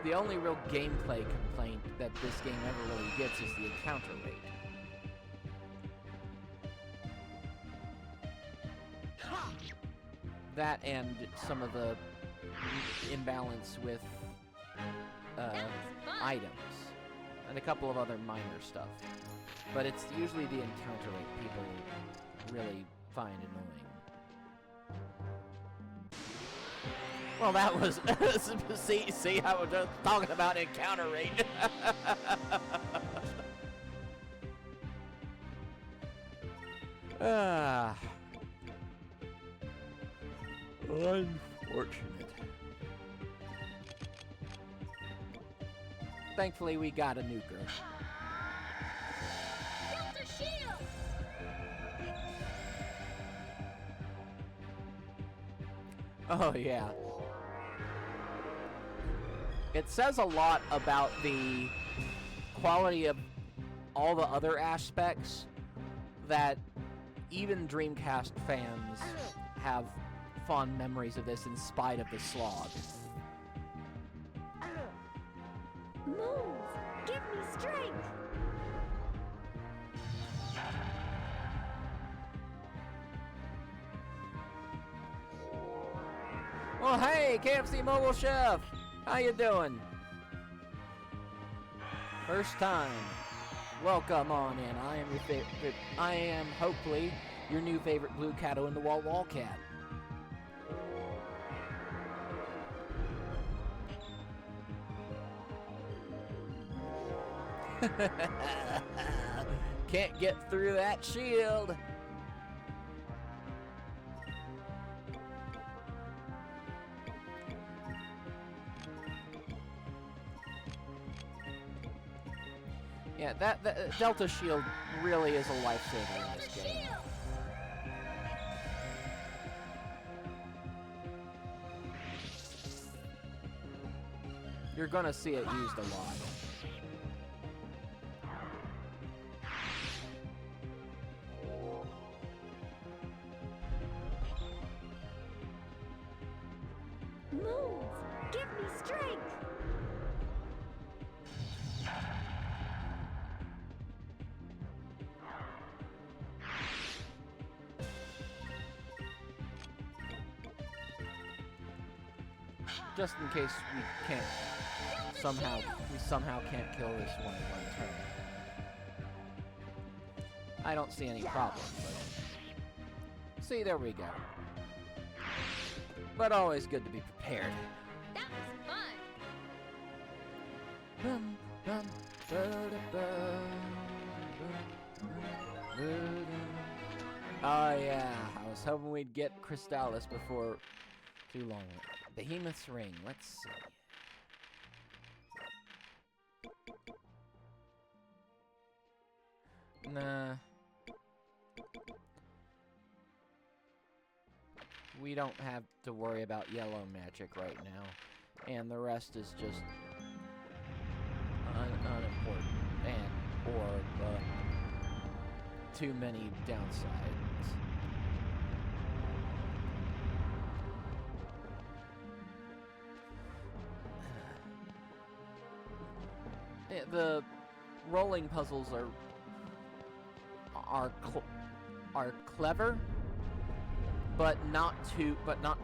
the only real gameplay complaint that this game ever really gets is the encounter rate. That and some of the imbalance with items. and a couple of other minor stuff. But it's usually the encounter rate people really find annoying. Well, that was see how we're just talking about encounter rate. Unfortunate. Thankfully, we got a nuker. Delta shield! Oh, yeah. It says a lot about the quality of all the other aspects that even Dreamcast fans have fond memories of this in spite of the slog. Move! Give me strength! Well, hey, KFC Mobile Chef! How you doing? First time. Welcome on in. I am your favorite. I am, hopefully, your new favorite blue catto in the wall cat. Can't get through that shield. Yeah, that Delta Shield really is a lifesaver in this game. You're gonna see it used a lot. Move! Give me strength! Just in case we can't somehow can't kill this one in one turn. I don't see any problem, but see, there we go. But always good to be prepared. That was fun! Bum, bum, oh yeah, I was hoping we'd get Crystallis before too long. Behemoth's Ring, let's see. Nah. We don't have to worry about yellow magic right now. And the rest is just unimportant. Or too many downsides. The rolling puzzles are clever, but not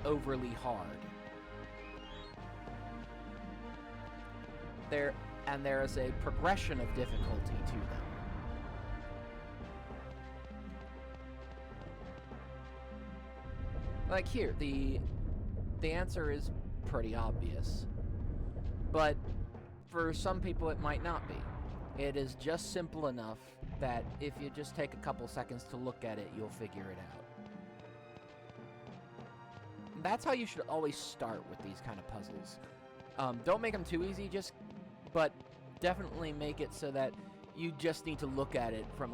overly hard. There is a progression of difficulty to them. Like here, the answer is pretty obvious, but for some people it might not be. It is just simple enough that if you just take a couple seconds to look at it, you'll figure it out. That's how you should always start with these kind of puzzles. Don't make them too easy, but definitely make it so that you just need to look at it for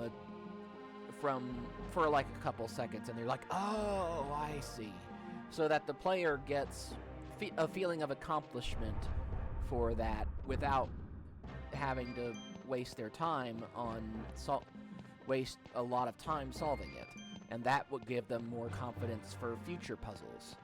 like a couple seconds, and you're like, oh, I see. So that the player gets a feeling of accomplishment for that without having to waste their time waste a lot of time solving it. And that would give them more confidence for future puzzles.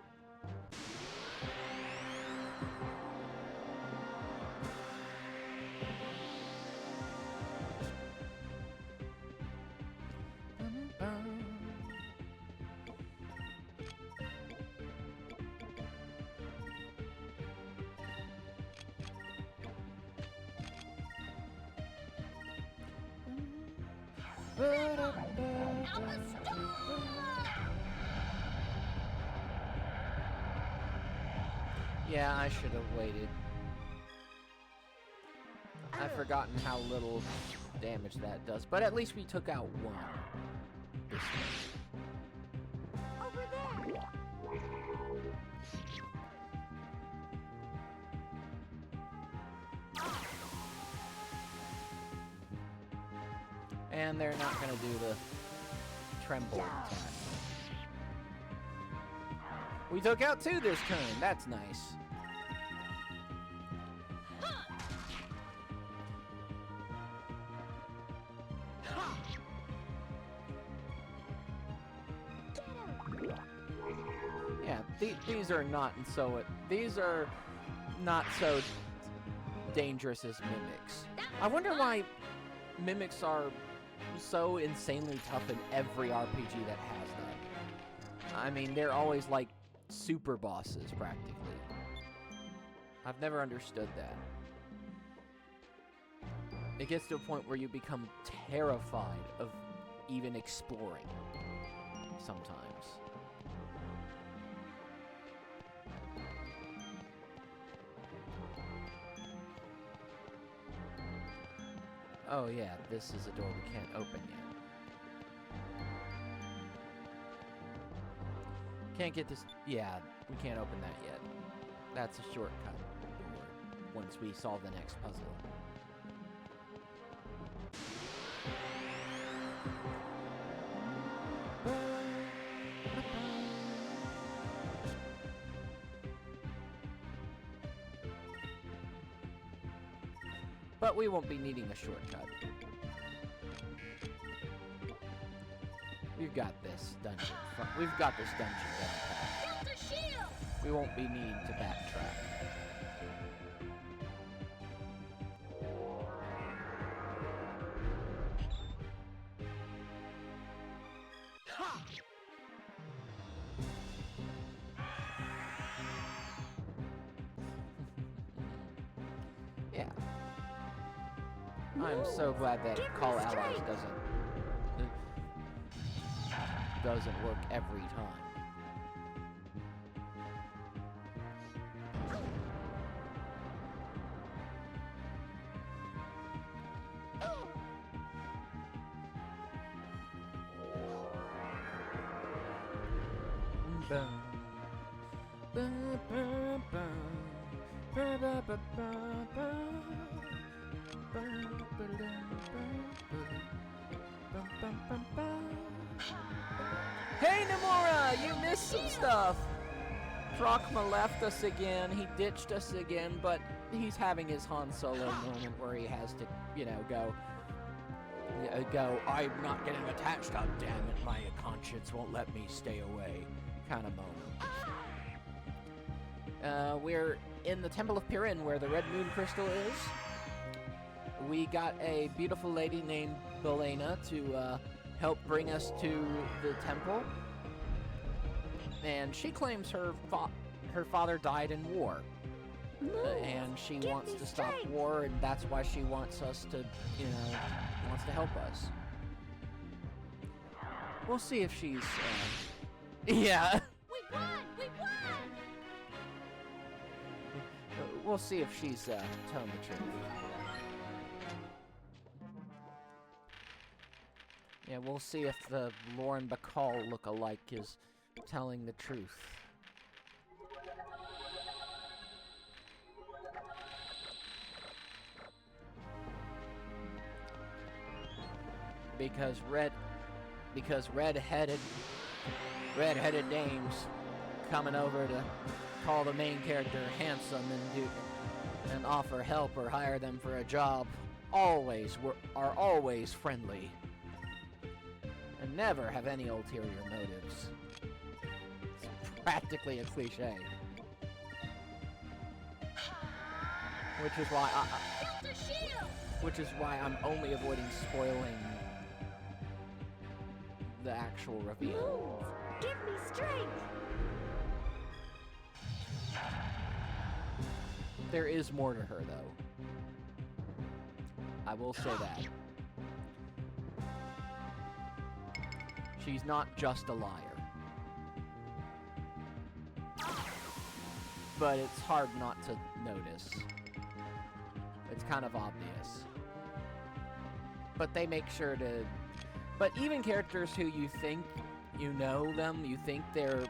Alpha, stop! Yeah, I should have waited. I've forgotten how little damage that does, but at least we took out one. This time. Over there! And they're not gonna do the tremble attack. We took out two this turn. That's nice. Yeah, these are not so. These are not so dangerous as mimics. I wonder why mimics are so insanely tough in every RPG that has them. I mean, they're always like super bosses, practically. I've never understood that. It gets to a point where you become terrified of even exploring sometimes. Oh yeah, this is a door we can't open yet. Can't get this. Yeah, we can't open that yet. That's a shortcut door once we solve the next puzzle. But we won't be needing a shortcut. We've got this dungeon. We've got this dungeon down pat. Build a shield! We won't be needing to backtrack. Yeah. I'm so glad that Call Allies doesn't work every time. Hey Nomura, you missed some stuff. Drachma left us again. He ditched us again, but he's having his Han Solo moment where he has to, you know, go. I'm not getting attached. God damn it, my conscience won't let me stay away. Kind of moment. We're in the Temple of Pirin, where the Red Moon Crystal is. We got a beautiful lady named Belena to help bring us to the temple. And she claims her father died in war. And she wants to stop war, and that's why she wants us to, you know, wants to help us. We'll see if she's, yeah. We won! We won! We'll see if she's, telling the truth. Yeah, we'll see if the Lauren Bacall look-alike is telling the truth. Because red-headed dames coming over to call the main character handsome and offer help or hire them for a job are always friendly. And never have any ulterior motives. It's practically a cliche. Which is why I'm only avoiding spoiling the actual reveal. Give me strength! There is more to her, though. I will say that. She's not just a liar. But it's hard not to notice. It's kind of obvious. But they make sure to... But even characters who you think you know them, you think they're...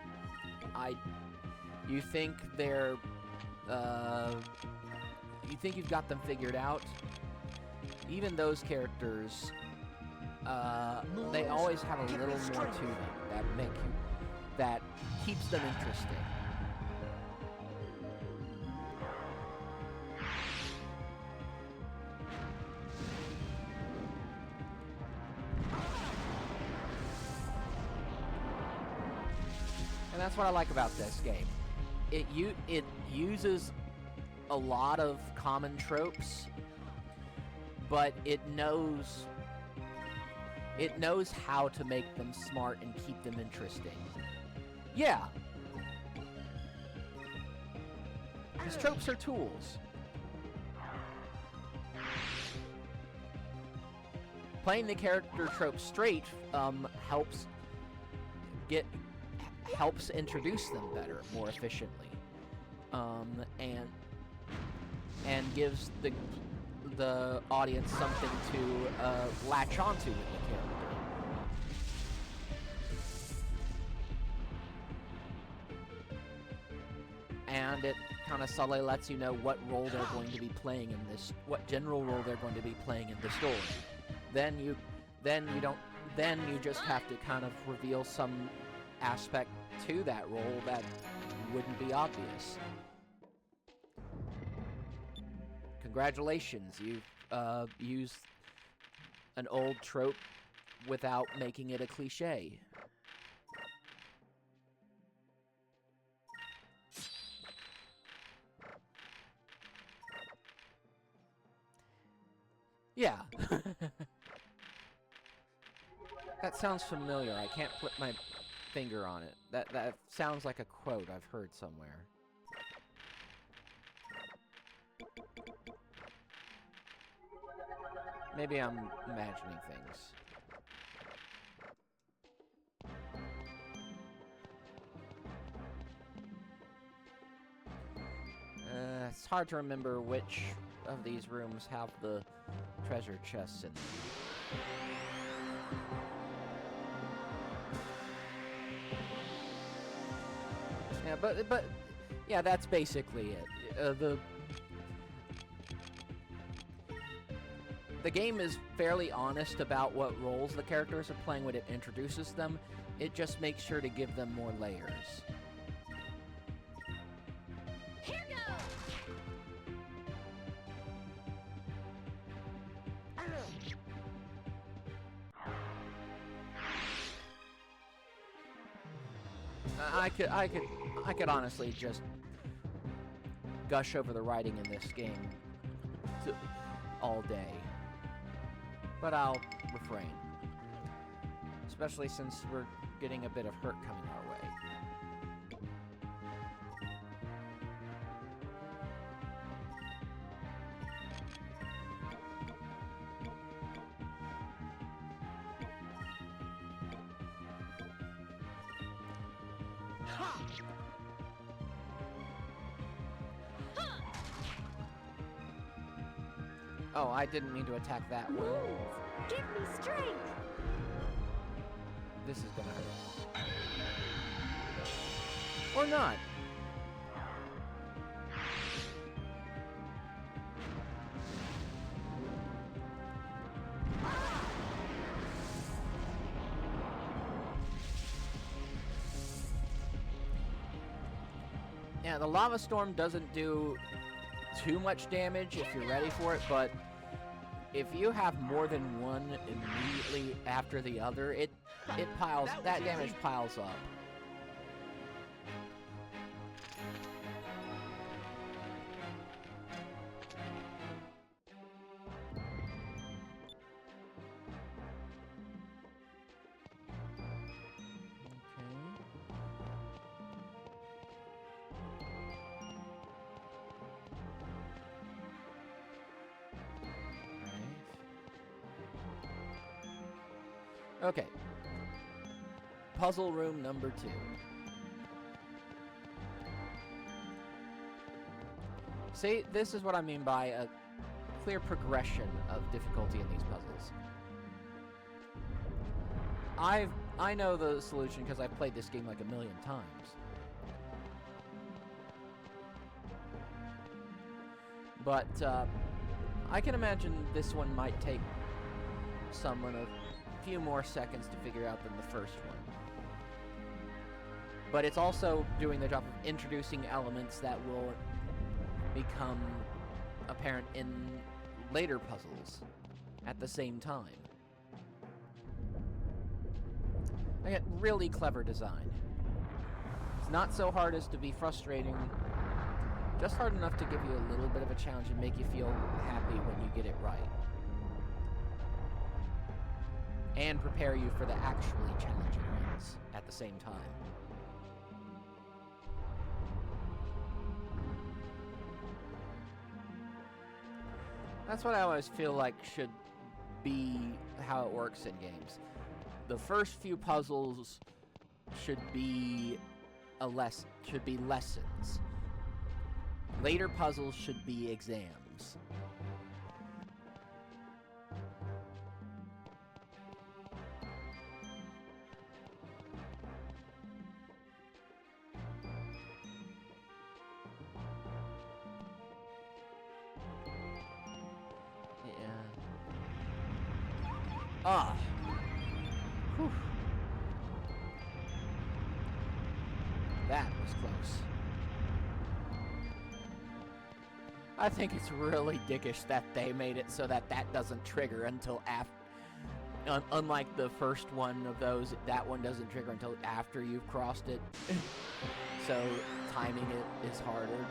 You think they're... You think you've got them figured out. Even those characters... they always have a little more to them that keeps them interesting. And that's what I like about this game. It uses a lot of common tropes, but it knows how to make them smart and keep them interesting. Yeah. Because tropes are tools. Playing the character trope straight helps introduce them better, more efficiently, and gives the audience something to latch onto with the character. And it kind of subtly lets you know what role they're going to be playing in this, what general role they're going to be playing in the story. Then you just have to kind of reveal some aspect to that role that wouldn't be obvious. Congratulations, you've used an old trope without making it a cliche. Yeah. That sounds familiar. I can't put my finger on it. That sounds like a quote I've heard somewhere. Maybe I'm imagining things. It's hard to remember which of these rooms have the treasure chests in them. Yeah, but yeah, that's basically it. The game is fairly honest about what roles the characters are playing when it introduces them. It just makes sure to give them more layers. Here goes! I could honestly just gush over the writing in this game all day. But I'll refrain. Especially since we're getting a bit of hurt coming our way. Oh, I didn't mean to attack that one. Give me strength! This is gonna hurt. Or not. Yeah, the lava storm doesn't do too much damage if you're ready for it, but if you have more than one immediately after the other, that damage piles up. Okay. puzzle room number 2. See, this is what I mean by a clear progression of difficulty in these puzzles. I know the solution because I've played this game like a million times. But I can imagine this one might take someone a few more seconds to figure out than the first one. But it's also doing the job of introducing elements that will become apparent in later puzzles at the same time. I get really clever design. It's not so hard as to be frustrating, just hard enough to give you a little bit of a challenge and make you feel happy when you get it right. And prepare you for the actually challenging ones at the same time. That's what I always feel like should be how it works in games. The first few puzzles should be lessons. Later puzzles should be exams. Ah. Whew. That was close. I think it's really dickish that they made it so that that doesn't trigger until after. Unlike the first one of those, that one doesn't trigger until after you've crossed it. So timing it is harder.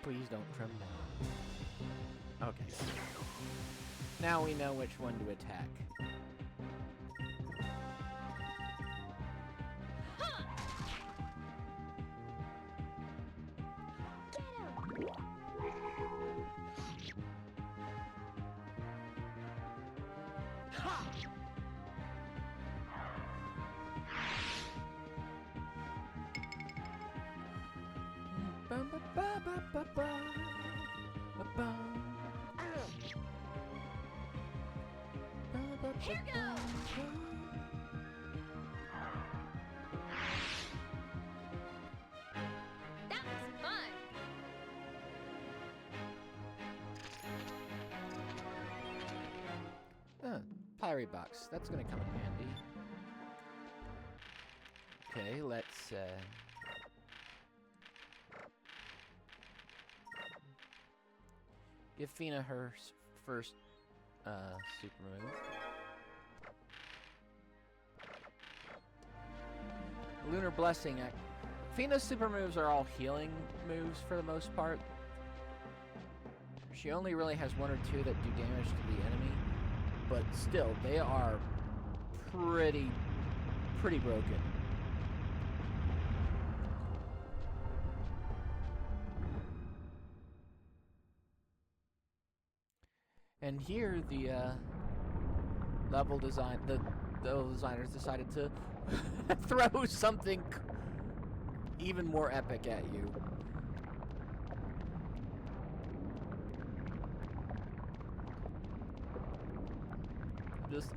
Please don't trim down. Okay. Now we know which one to attack. Here goes! That was fun! Pirate box. That's gonna come in handy. Okay, let's give Fina her first super move. Lunar Blessing. Fina's super moves are all healing moves for the most part. She only really has one or two that do damage to the enemy, but still, they are pretty broken. And here, the level designers decided to throw something even more epic at you.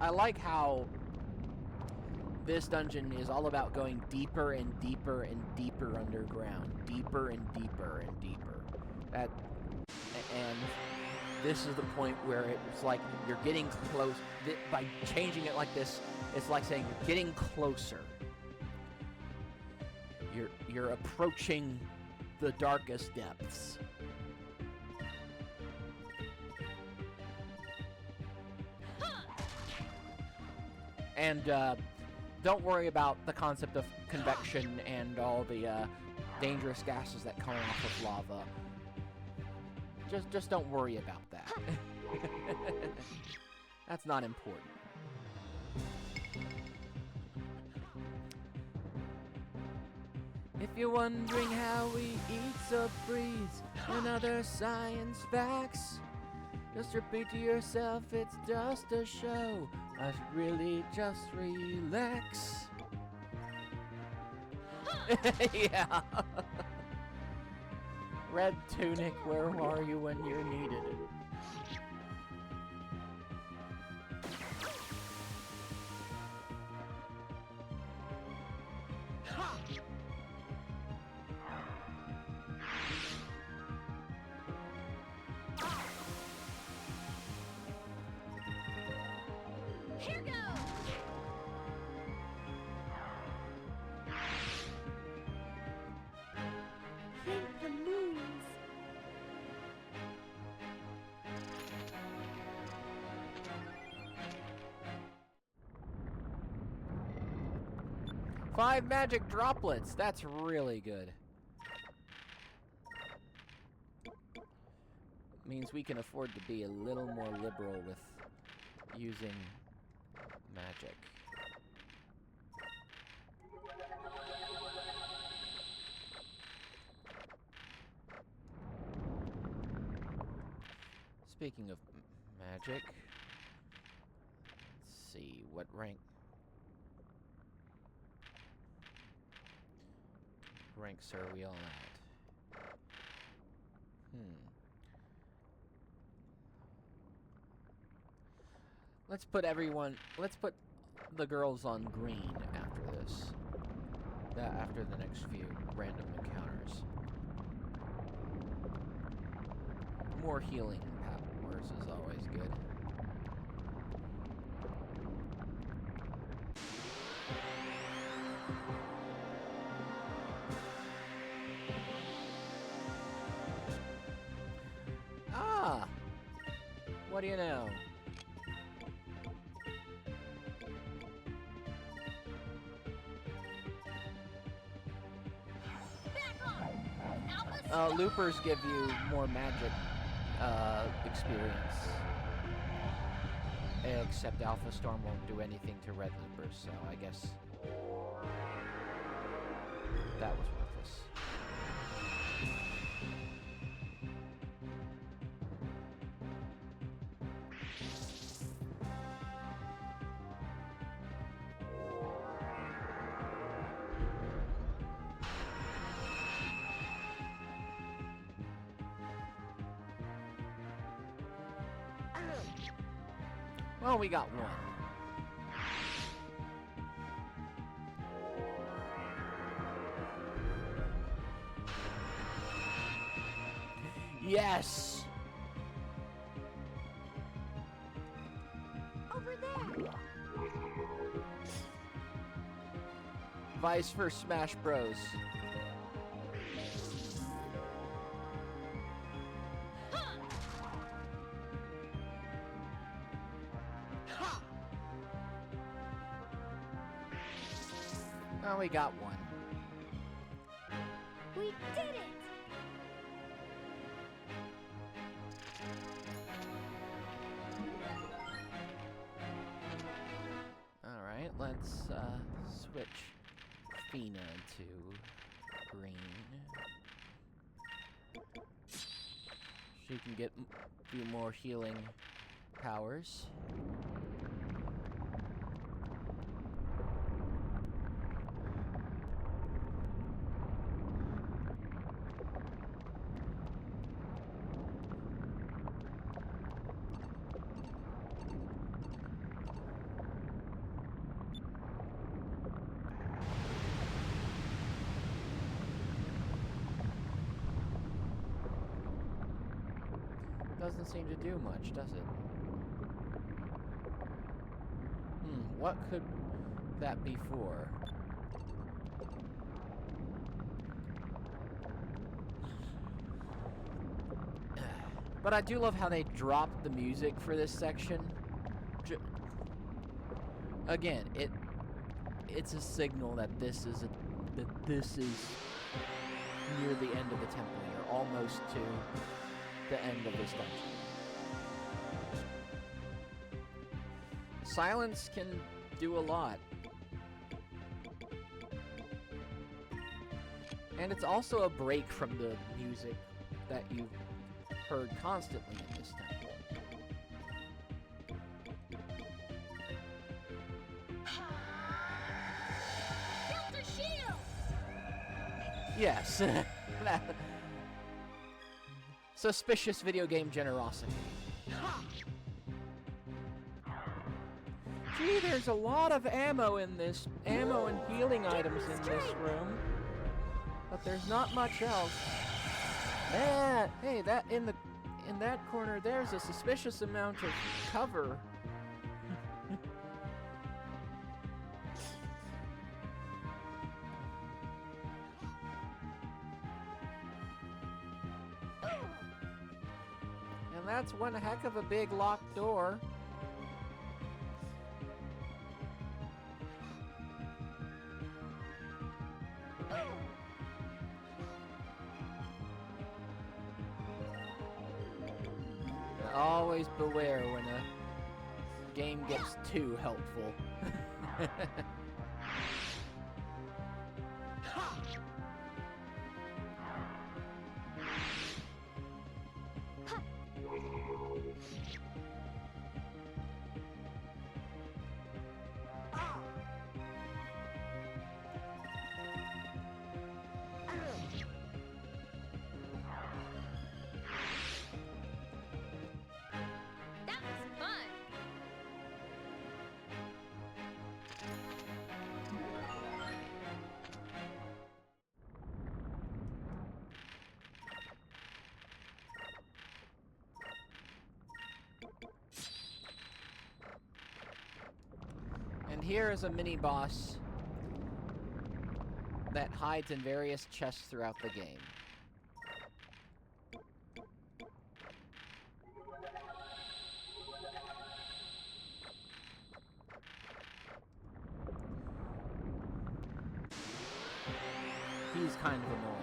I like how this dungeon is all about going deeper and deeper and deeper underground, deeper and deeper and deeper. And this is the point where it's like you're getting close. By changing it like this, it's like saying you're getting closer. You're approaching the darkest depths. And don't worry about the concept of convection and all the dangerous gases that come off of lava. Just don't worry about that. That's not important. If you're wondering how we eat, so breeze, and other science facts, just repeat to yourself, it's just a show. Us really just relax. Yeah. Red Tunic, where are you when you're needed? Here goes! Hit the moves. Five magic droplets. That's really good. Means we can afford to be a little more liberal with using magic. Speaking of magic, let's see, what ranks are we all at? Let's put the girls on green after this. After the next few random encounters. More healing powers is always good. Ah! What do you know? Loopers give you more magic experience. Except Alpha Storm won't do anything to red loopers, so I guess that was worthless. Well, we got one. Yes! Over there! Vice for Smash Bros. Oh, we got one. We did it! Alright, let's switch Fina to green. She can get a few more healing powers. Doesn't seem to do much, does it? What could that be for? But I do love how they dropped the music for this section. Again, it's a signal that this is near the end of the temple. You're almost to the end of this dungeon. Silence can do a lot. And it's also a break from the music that you've heard constantly in this temple. Build a shield! Yes. Suspicious video game generosity. Gee, there's a lot of ammo in this. Ammo and healing items in this room. But there's not much else. Hey, that in that corner there's a suspicious amount of cover. And that's one heck of a big locked door. Always beware when a game gets too helpful. That was fun! And here is a mini boss that hides in various chests throughout the game. He's kind of annoying.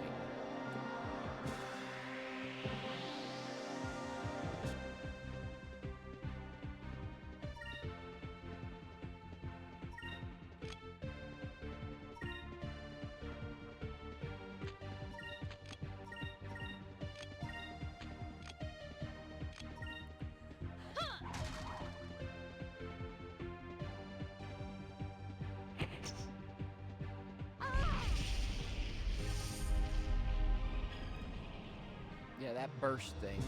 Yeah, that burst thing,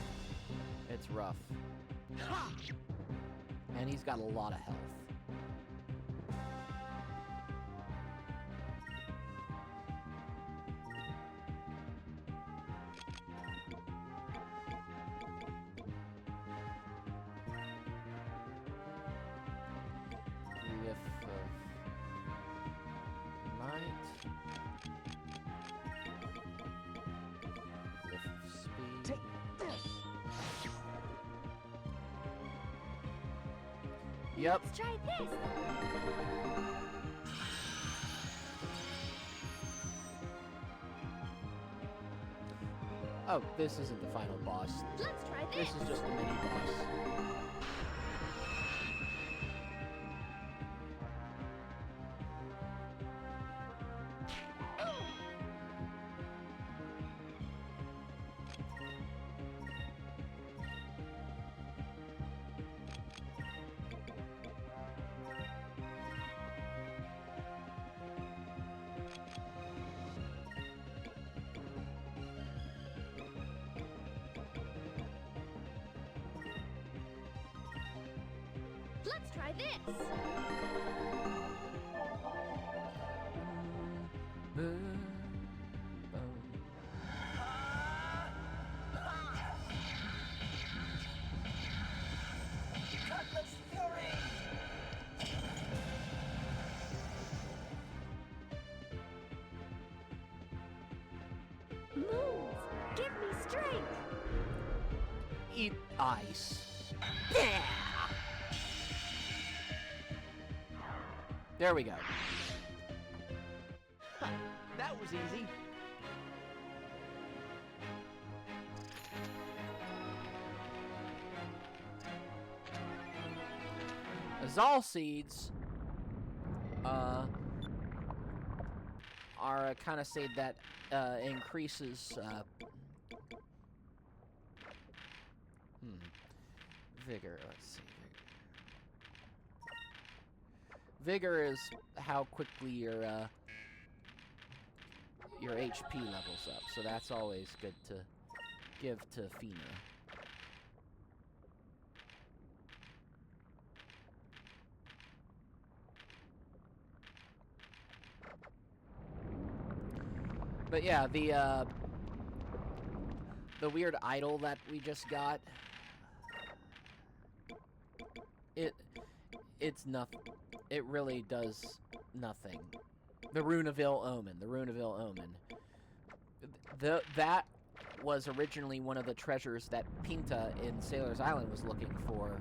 it's rough. And he's got a lot of health. Whiff of might. Whiff of speed. Yep. Let's try this! Oh, this isn't the final boss. Let's try This this! is just the mini boss. Let's try this! Moons, give me strength! Eat ice. Yeah! There we go. That was easy. Azal seeds are a kind of seed that increases vigor. Let's see. Vigor is how quickly your HP levels up, so that's always good to give to Fina. But yeah, the weird idol that we just got, it's nothing. It really does nothing. The Runaville Omen. That was originally one of the treasures that Pinta in Sailor's Island was looking for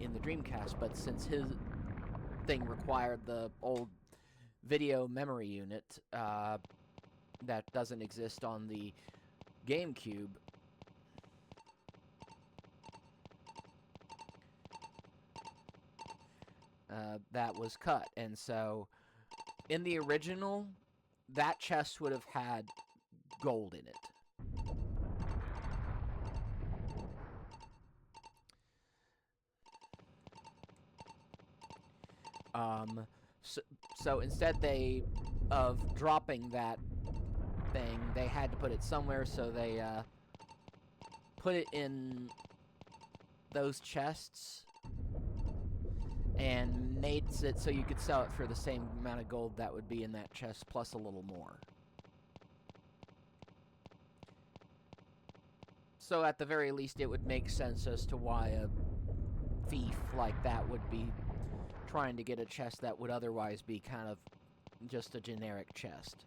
in the Dreamcast, but since his thing required the old video memory unit that doesn't exist on the GameCube, that was cut. And so in the original, that chest would have had gold in it. So instead of dropping that thing, they had to put it somewhere, so they put it in those chests and made it so you could sell it for the same amount of gold that would be in that chest, plus a little more. So at the very least, it would make sense as to why a thief like that would be trying to get a chest that would otherwise be kind of just a generic chest.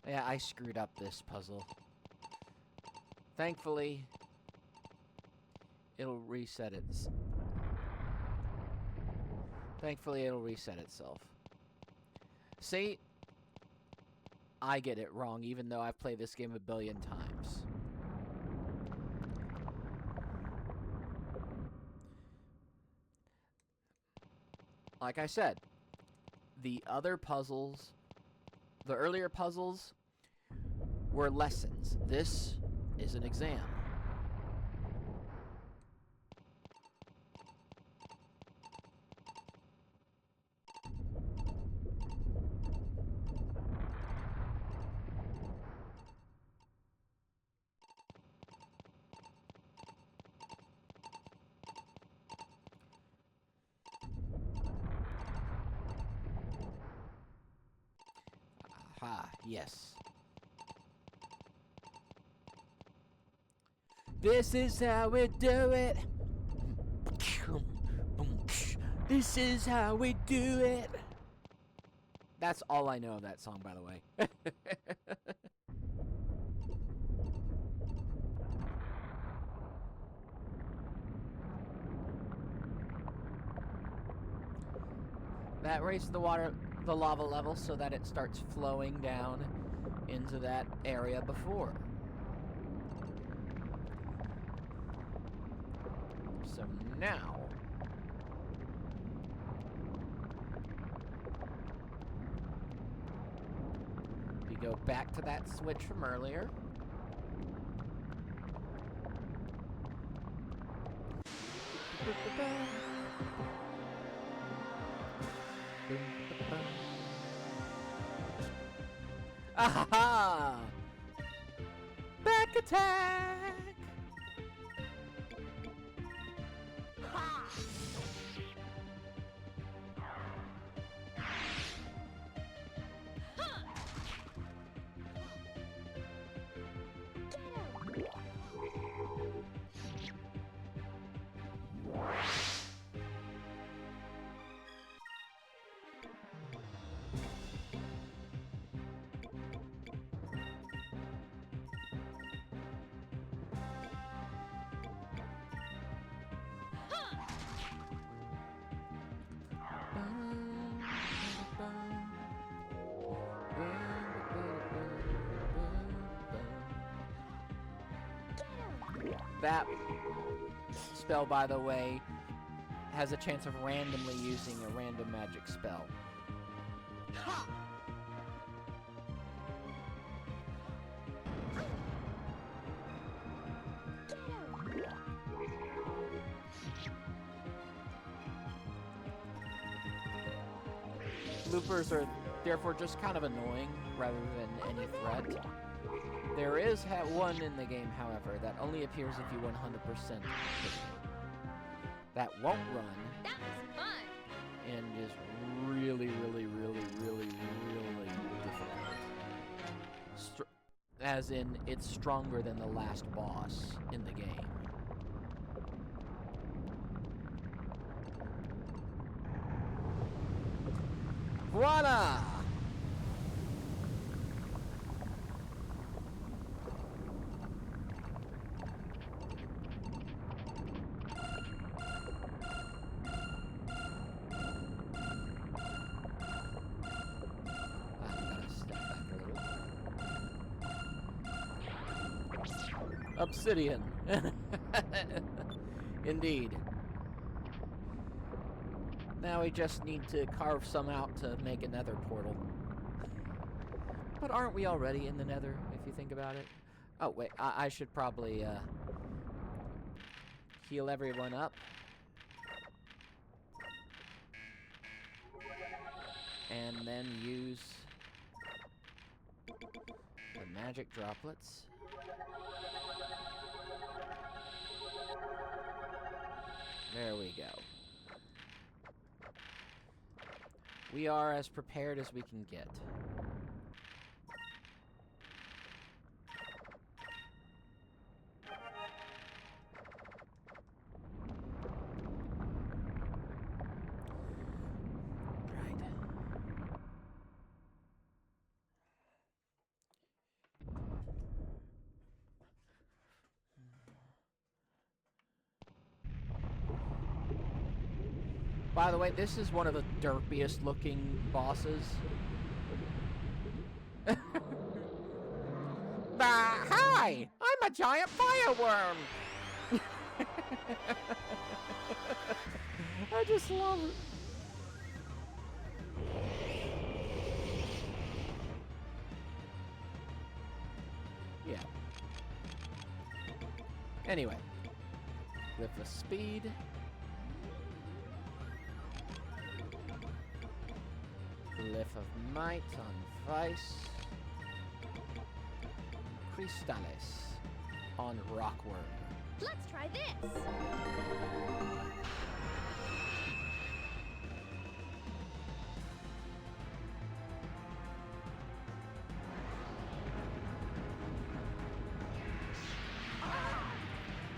Yeah, I screwed up this puzzle. Thankfully, it'll reset itself. See? I get it wrong, even though I've played this game a billion times. Like I said, the other puzzles, the earlier puzzles, were lessons. This is an exam. Aha, yes. This is how we do it. This is how we do it. That's all I know of that song, by the way. That raises the lava level so that it starts flowing down into that area before. So now we go back to that switch from earlier. Aha! Back attack! That spell, by the way, has a chance of randomly using a random magic spell. Loopers are therefore just kind of annoying rather than any threat. There is one in the game, however, that only appears if you 100% hit it. That won't run. That was fun. And is really, really, really, really, really difficult. As in, it's stronger than the last boss in the game. Voila! Obsidian. Indeed. Now we just need to carve some out to make a nether portal. But aren't we already in the nether, if you think about it? Oh, wait, I should probably heal everyone up. And then use the magic droplets. There we go. We are as prepared as we can get. By the way, this is one of the derpiest looking bosses. Hi! I'm a giant fireworm! I just love it. Yeah. Anyway. With the speed. Glyph of Might on Vice. Crystallis on Rockworm. Let's try this.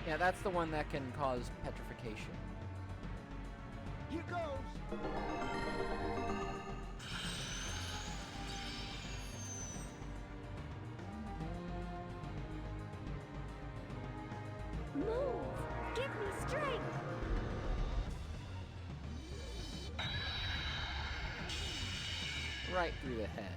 Yeah, that's the one that can cause petrification. Here goes. Move! Give me strength! Right through the head.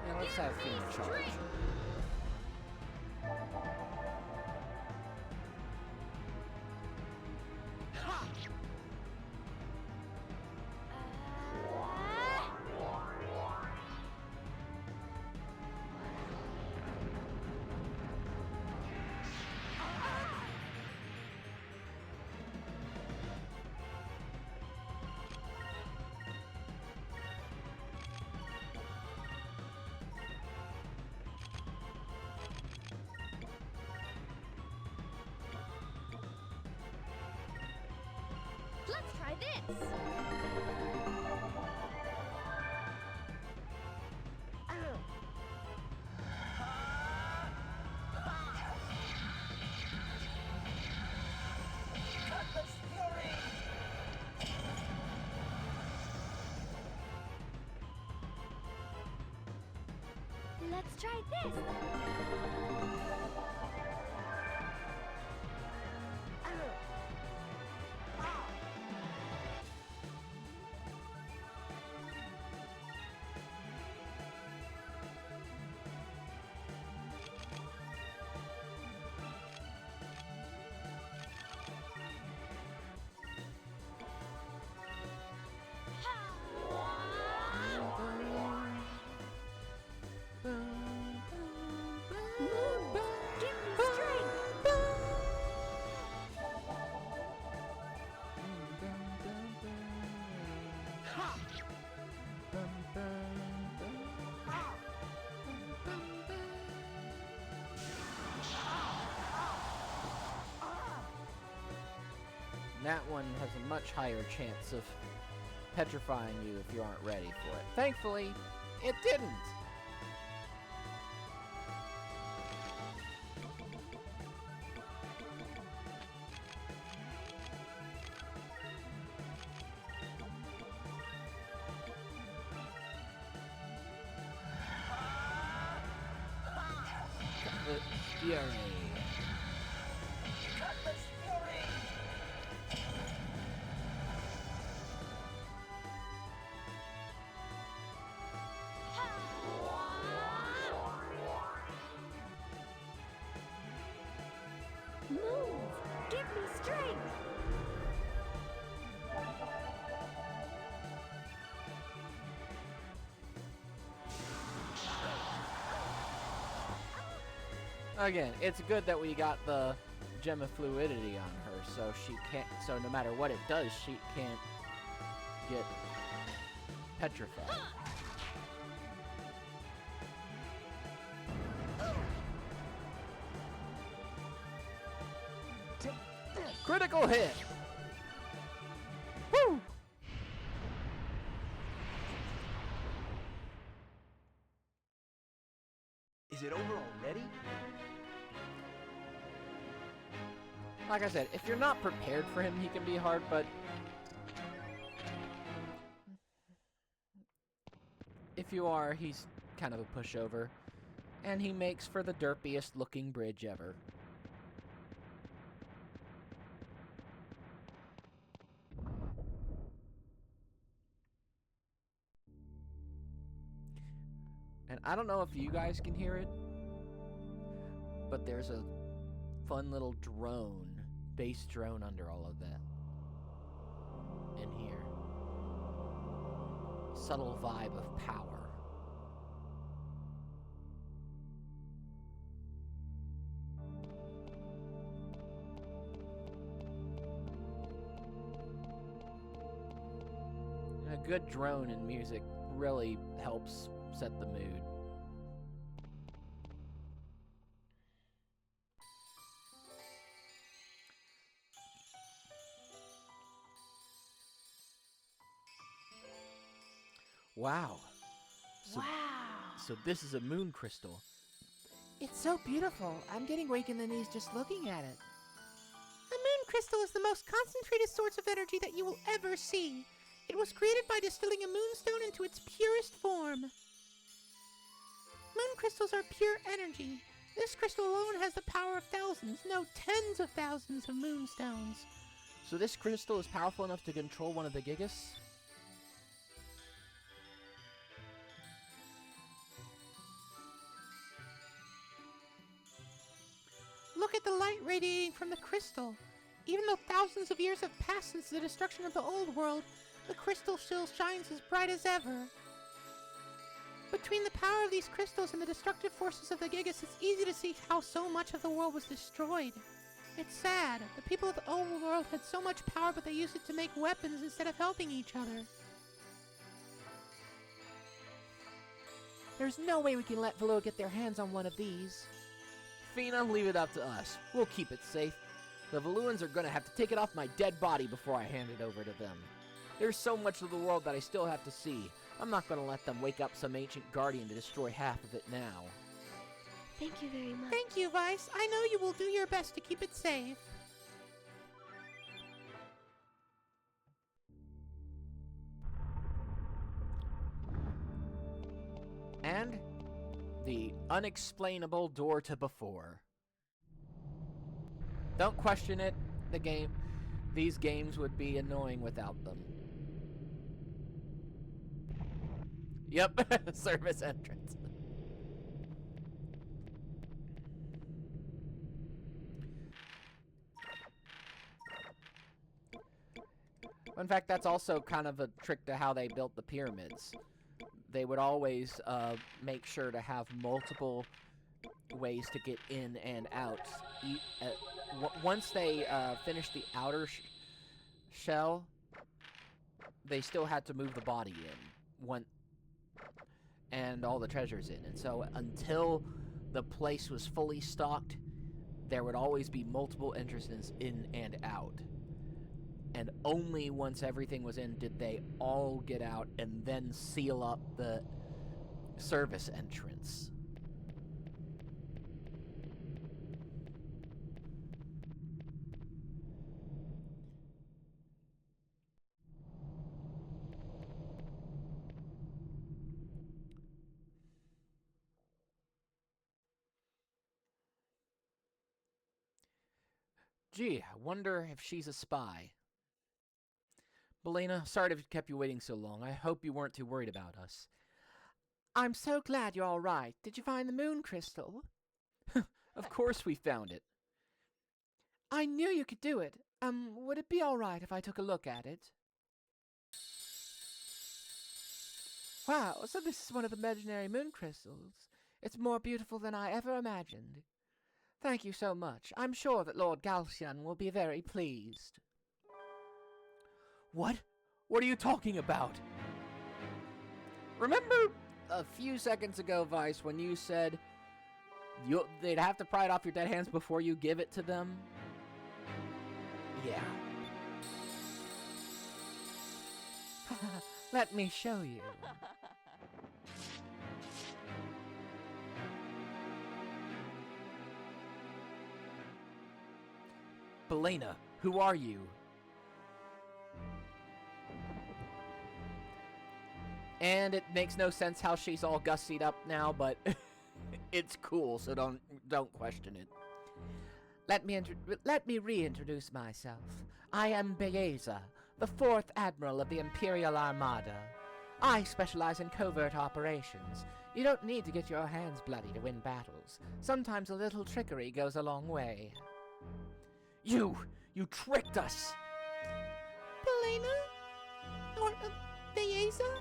Yeah, let's have Fiend charge. Let's try this. Let's try this. Give me strength. That one has a much higher chance of petrifying you if you aren't ready for it. Thankfully, it didn't. The Fury. Move. Give me strength. Again, it's good that we got the gem of fluidity on her, so she can't. So no matter what it does, she can't get petrified. Critical hit. Woo! Is it over already? Like I said, if you're not prepared for him, he can be hard, but if you are, he's kind of a pushover, and he makes for the derpiest looking bridge ever. And I don't know if you guys can hear it, but there's a fun little drone, bass drone under all of that in here. Subtle vibe of power. A good drone in music really helps set the mood. Wow. So this is a moon crystal. It's so beautiful. I'm getting weak in the knees just looking at it. A moon crystal is the most concentrated source of energy that you will ever see. It was created by distilling a moonstone into its purest form. Moon crystals are pure energy. This crystal alone has the power of thousands, no, tens of thousands of moonstones. So this crystal is powerful enough to control one of the Gigas? Look at the light radiating from the crystal. Even though thousands of years have passed since the destruction of the old world, the crystal still shines as bright as ever. Between the power of these crystals and the destructive forces of the Gigas, it's easy to see how so much of the world was destroyed. It's sad. The people of the old world had so much power, but they used it to make weapons instead of helping each other. There's no way we can let Velo get their hands on one of these. Fina, leave it up to us. We'll keep it safe. The Valuans are gonna have to take it off my dead body before I hand it over to them. There's so much of the world that I still have to see. I'm not gonna let them wake up some ancient guardian to destroy half of it now. Thank you very much. Thank you, Vice. I know you will do your best to keep it safe. And The unexplainable door to before. Don't question it. These games would be annoying without them. Yep, service entrance. In fact, that's also kind of a trick to how they built the pyramids. They would always make sure to have multiple ways to get in and out. Once they finished the outer shell, they still had to move the body in, and all the treasures in. And so until the place was fully stocked, there would always be multiple entrances in and out. And only once everything was in did they all get out and then seal up the service entrance. Gee, I wonder if she's a spy. Belena, sorry to have kept you waiting so long. I hope you weren't too worried about us. I'm so glad you're all right. Did you find the moon crystal? Of course we found it. I knew you could do it. Would it be all right if I took a look at it? Wow, so this is one of the imaginary moon crystals. It's more beautiful than I ever imagined. Thank you so much. I'm sure that Lord Galcian will be very pleased. What? What are you talking about? Remember a few seconds ago, Vice, when you said they'd have to pry it off your dead hands before you give it to them? Yeah. Let me show you. Belena, who are you? And it makes no sense how she's all gussied up now, but it's cool, so don't question it. Let me reintroduce myself. I am Belleza, the 4th Admiral of the Imperial Armada. I specialize in covert operations. You don't need to get your hands bloody to win battles. Sometimes a little trickery goes a long way. You tricked us! Belena? Or, Belleza?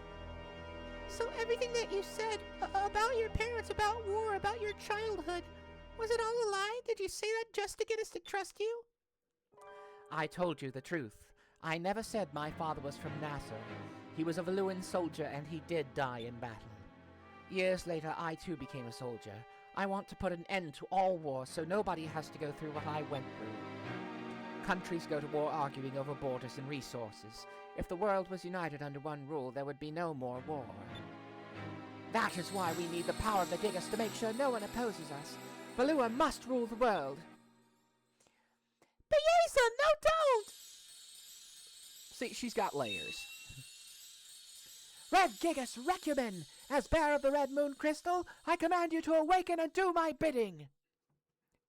So everything that you said about your parents, about war, about your childhood, was it all a lie? Did you say that just to get us to trust you? I told you the truth. I never said my father was from Nasser. He was a Valuan soldier and he did die in battle. Years later, I too became a soldier. I want to put an end to all war so nobody has to go through what I went through. Countries go to war arguing over borders and resources. If the world was united under one rule, there would be no more war. That is why we need the power of the Gigas to make sure no one opposes us. Valua must rule the world. Belleza, no, don't! See, she's got layers. Red Gigas Recumen, as bearer of the Red Moon Crystal, I command you to awaken and do my bidding.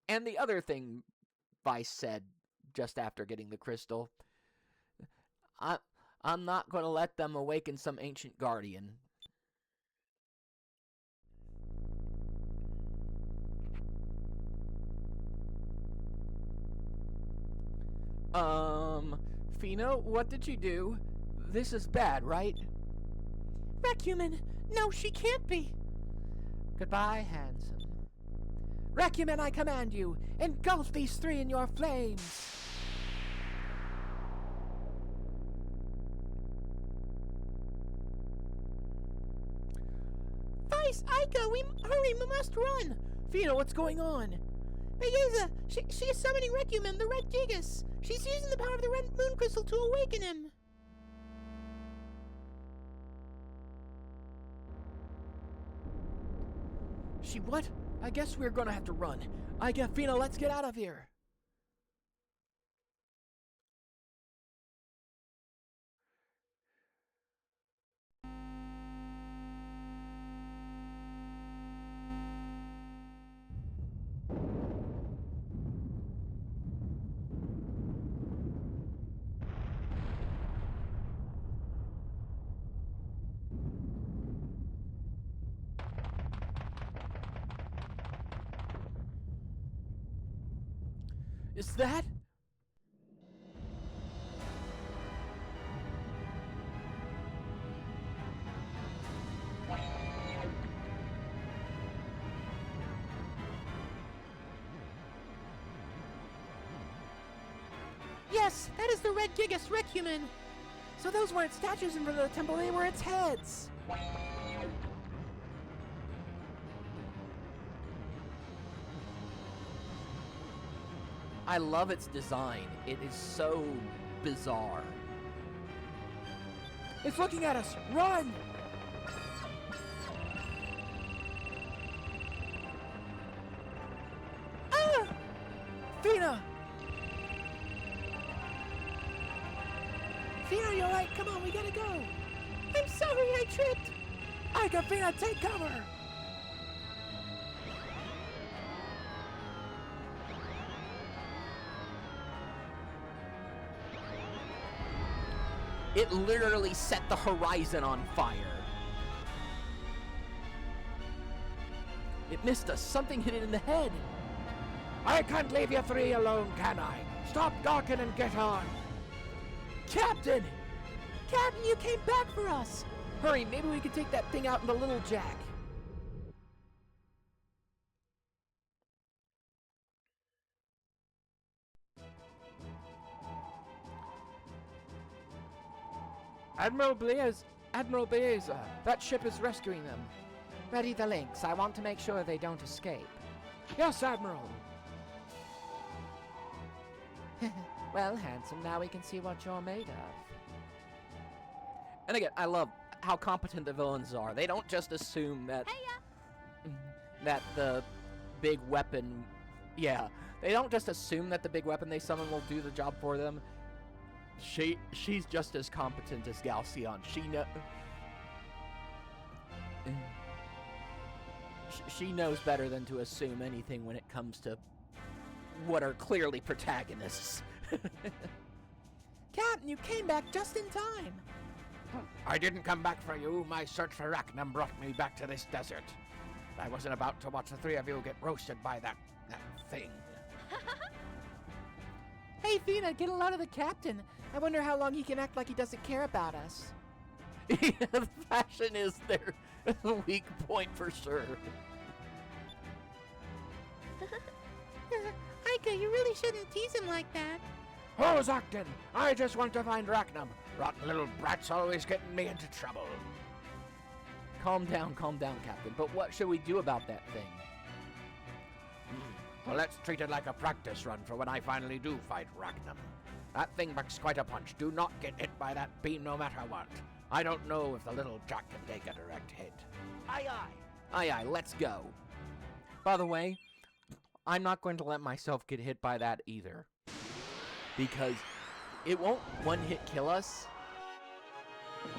And the other thing Vice said just after getting the crystal, I'm not going to let them awaken some ancient guardian. Fino, what did you do? This is bad, right? Recumen, no, she can't be. Goodbye, handsome. Recumen, I command you, engulf these 3 in your flames. Vice, Aika, hurry, we must run. Fino, what's going on? Belleza, she is summoning Recumen, the Red Gigas. She's using the power of the Red Moon Crystal to awaken him. She what? I guess we're gonna have to run. Fino, let's get out of here. Is that? Yes, that is the Red Gigas Recumen. So those weren't statues in front of the temple, they were its heads. I love its design. It is so bizarre. It's looking at us! Run! Ah! Fina! Fina, you're right. Come on, we gotta go. I'm sorry, I tripped. Ika, Fina, take cover! It literally set the horizon on fire. It missed us. Something hit it in the head. I can't leave you three alone, can I? Stop gawking and get on. Captain! Captain, you came back for us. Hurry, maybe we could take that thing out into Little Jack. Admiral Blaze, that ship is rescuing them. Ready the links. I want to make sure they don't escape. Yes, Admiral. Well, handsome, now we can see what you're made of. And again, I love how competent the villains are. They don't just assume that that the big weapon, they don't just assume that the big weapon they summon will do the job for them. She's just as competent as Galceon. She knows better than to assume anything when it comes to what are clearly protagonists. Captain, you came back just in time. I didn't come back for you. My search for Arachnum brought me back to this desert. I wasn't about to watch the three of you get roasted by that thing. Hey, Fina, get a lot of the captain. I wonder how long he can act like he doesn't care about us. Fashion is their weak point for sure. Ika, you really shouldn't tease him like that. Who's acting? I just want to find Arachnum. Rotten little brat's always getting me into trouble. Calm down, Captain. But what should we do about that thing? Well, let's treat it like a practice run for when I finally do fight Arachnum. That thing packs quite a punch. Do not get hit by that beam no matter what. I don't know if the little Jack can take a direct hit. Aye, aye. Aye, aye, let's go. By the way, I'm not going to let myself get hit by that either. Because it won't one-hit kill us,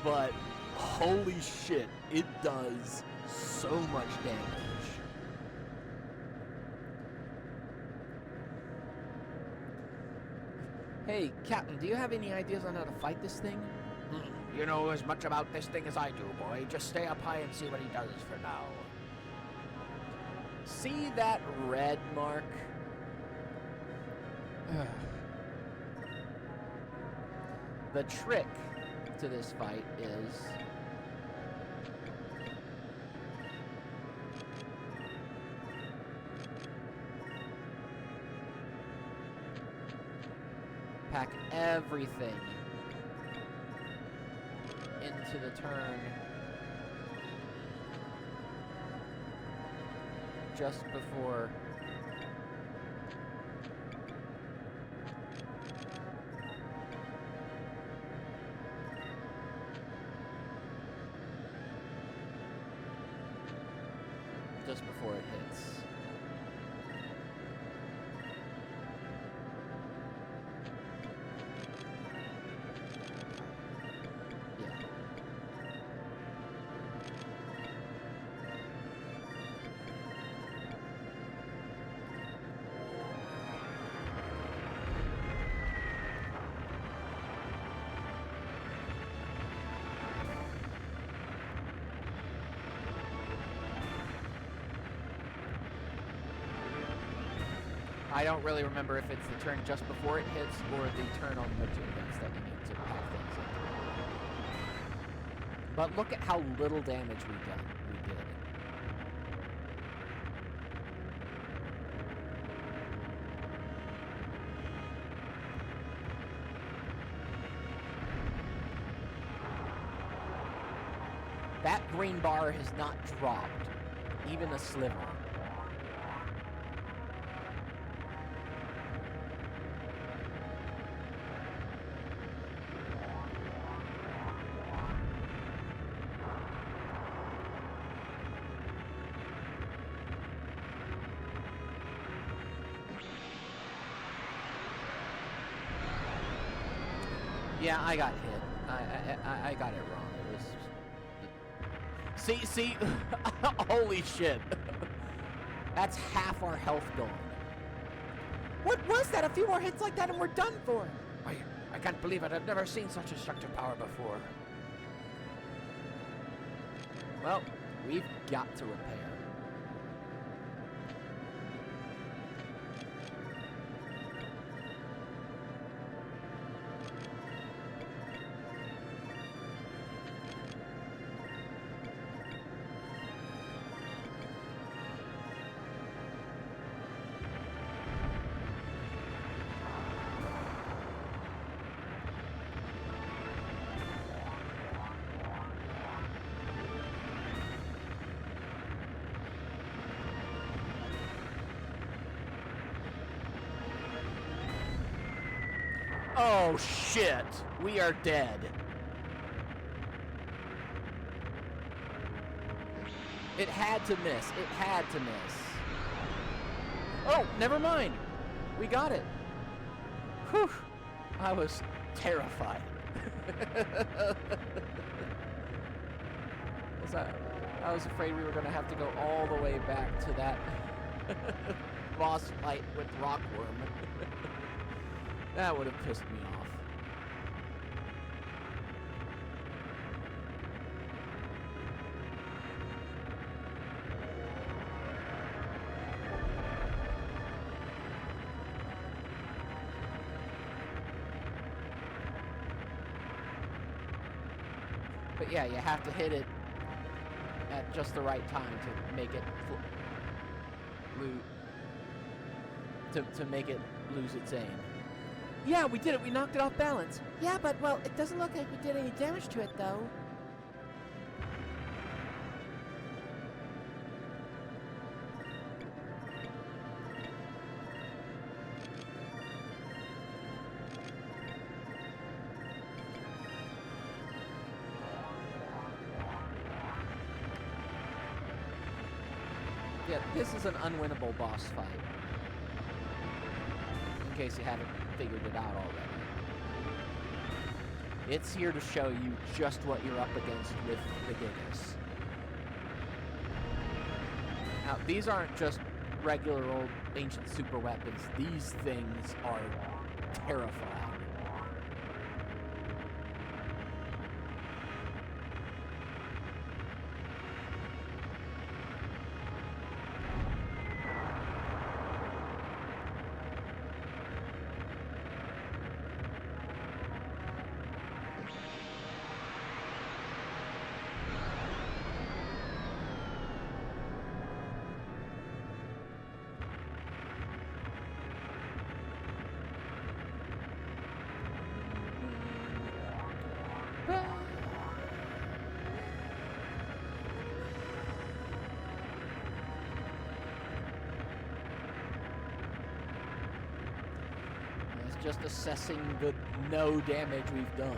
but holy shit, it does so much damage. Hey, Captain, do you have any ideas on how to fight this thing? You know as much about this thing as I do, boy. Just stay up high and see what he does for now. See that red mark? The trick to this fight is pack everything into the turn just before it hits. Yeah. I don't really remember if it's the turn just before it hits or the turn on the machine guns that you need to have things into. But look at how little damage we did. That green bar has not dropped, even a sliver. Yeah, I got hit. I got it wrong. It was... See? Holy shit. That's half our health gone. What was that? A few more hits like that and we're done for. I can't believe it. I've never seen such destructive power before. Well, we've got to repair. Oh shit, we are dead. It had to miss. It had to miss. Oh, never mind. We got it. Whew. I was terrified. I was afraid we were going to have to go all the way back to that boss fight with Rockworm. That would have pissed me off. But yeah, you have to hit it at just the right time to make it to make it lose its aim. Yeah, we did it. We knocked it off balance. Yeah, but, well, it doesn't look like we did any damage to it, though. Yeah, this is an unwinnable boss fight. In case you haven't figured it out already. It's here to show you just what you're up against with the Gigas. Now, these aren't just regular old ancient super weapons. These things are terrifying. Just assessing the no damage we've done.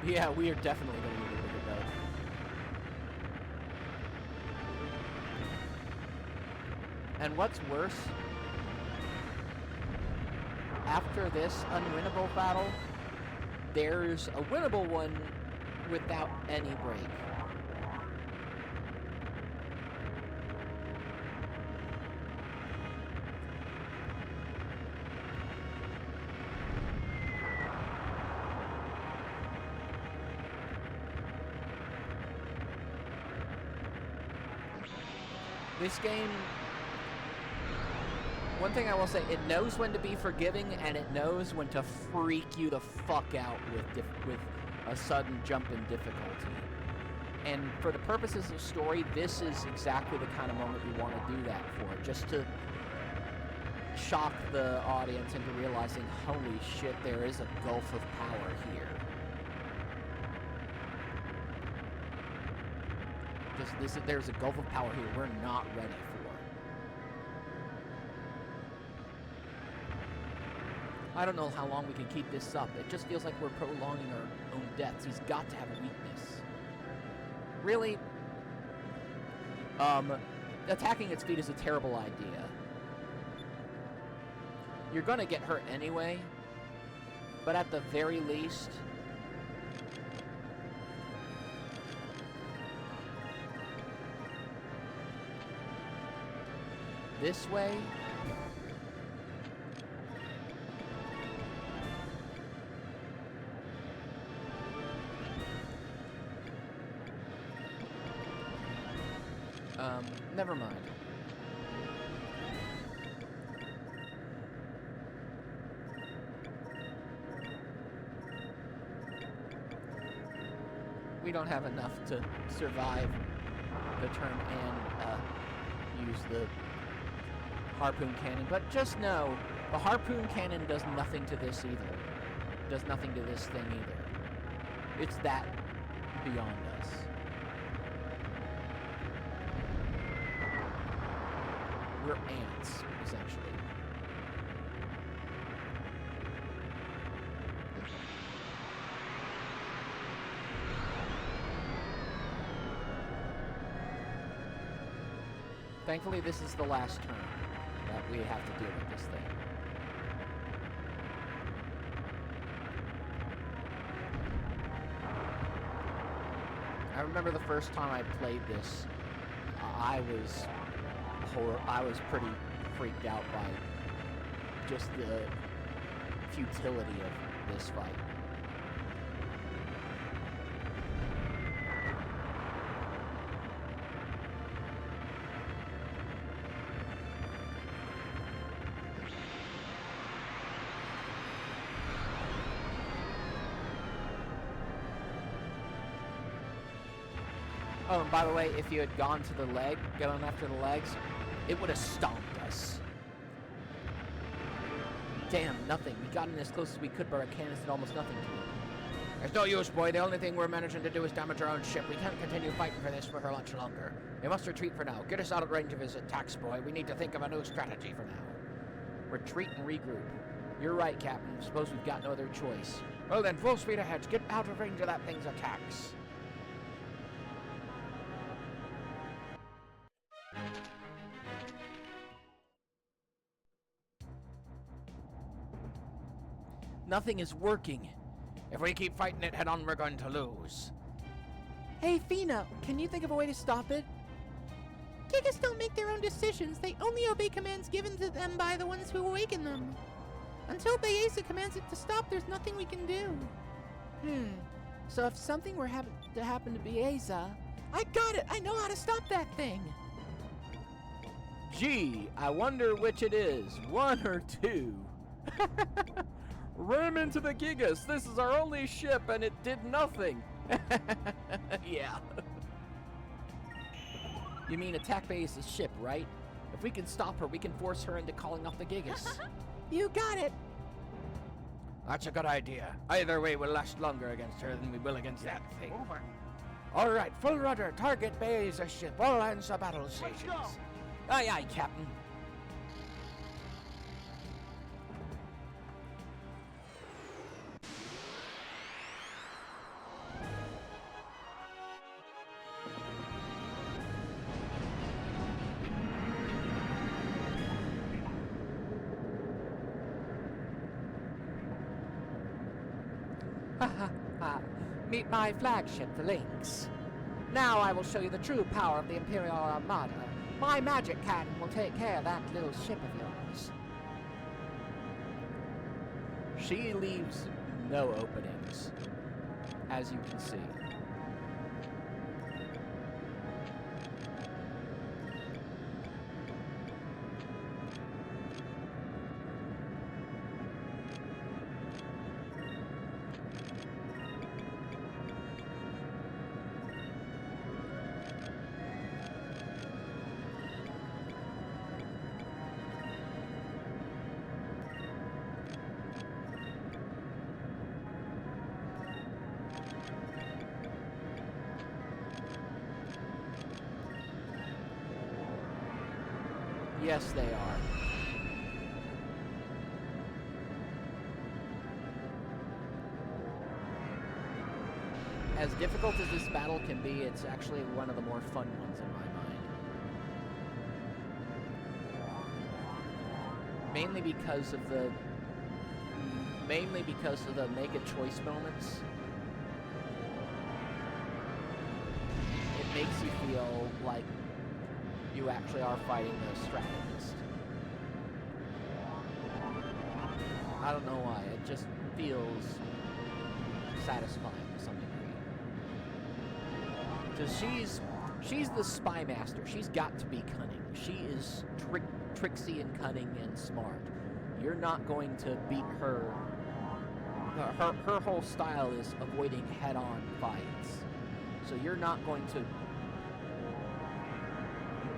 Yeah, we are definitely going to need a bigger boat. And what's worse, after this unwinnable battle, there's a winnable one without any break. This game, one thing I will say, it knows when to be forgiving and it knows when to freak you the fuck out with a sudden jump in difficulty. And for the purposes of story, this is exactly the kind of moment you want to do that for, just to shock the audience into realizing, holy shit, there is a gulf of power here. There's a gulf of power here we're not ready for. I don't know how long we can keep this up. It just feels like we're prolonging our own deaths. He's got to have a weakness. Really? Attacking its feet is a terrible idea. You're gonna get hurt anyway, but at the very least, this way, never mind. We don't have enough to survive the turn and use the harpoon cannon, but just know, the harpoon cannon does nothing to this either. Does nothing to this thing either. It's that beyond us. We're ants, essentially. Thankfully, this is the last turn that we have to deal with this thing. I remember the first time I played this, I was pretty freaked out by just the futility of this fight. Oh, and by the way, if you had gone to the leg, going after the legs, it would have stomped us. Damn, nothing. We got in as close as we could, but our cannons did almost nothing to it. There's no use, boy. The only thing we're managing to do is damage our own ship. We can't continue fighting for this for much longer. We must retreat for now. Get us out of range of his attacks, boy. We need to think of a new strategy for now. Retreat and regroup. You're right, Captain. Suppose we've got no other choice. Well then, full speed ahead. Get out of range of that thing's attacks. Nothing is working. If we keep fighting it head on, we're going to lose. Hey, Fina, can you think of a way to stop it? Gigas don't make their own decisions. They only obey commands given to them by the ones who awaken them. Until Baeza commands it to stop, there's nothing we can do. So if something were to happen to Baeza... I got it! I know how to stop that thing! Gee, I wonder which it is, 1 or 2. Ram into the Gigas. This is our only ship, and it did nothing. Yeah. You mean attack Baeza's ship, right? If we can stop her, we can force her into calling off the Gigas. You got it! That's a good idea. Either way, we'll last longer against her than we will against that thing. All right, full rudder. Target Baeza's ship. All hands to battle stations. Aye, aye, Captain. Ha ha ha. Meet my flagship, the Lynx. Now I will show you the true power of the Imperial Armada. My magic cannon will take care of that little ship of yours. She leaves no openings, as you can see. Yes, they are. As difficult as this battle can be, it's actually one of the more fun ones in my mind. Mainly because of the make a choice moments. It makes you feel like you actually are fighting the strategist. I don't know why, it just feels satisfying to some degree. Because she's the spy master. She's got to be cunning. She is tricksy and cunning and smart. You're not going to beat her. Her whole style is avoiding head-on fights. So you're not going to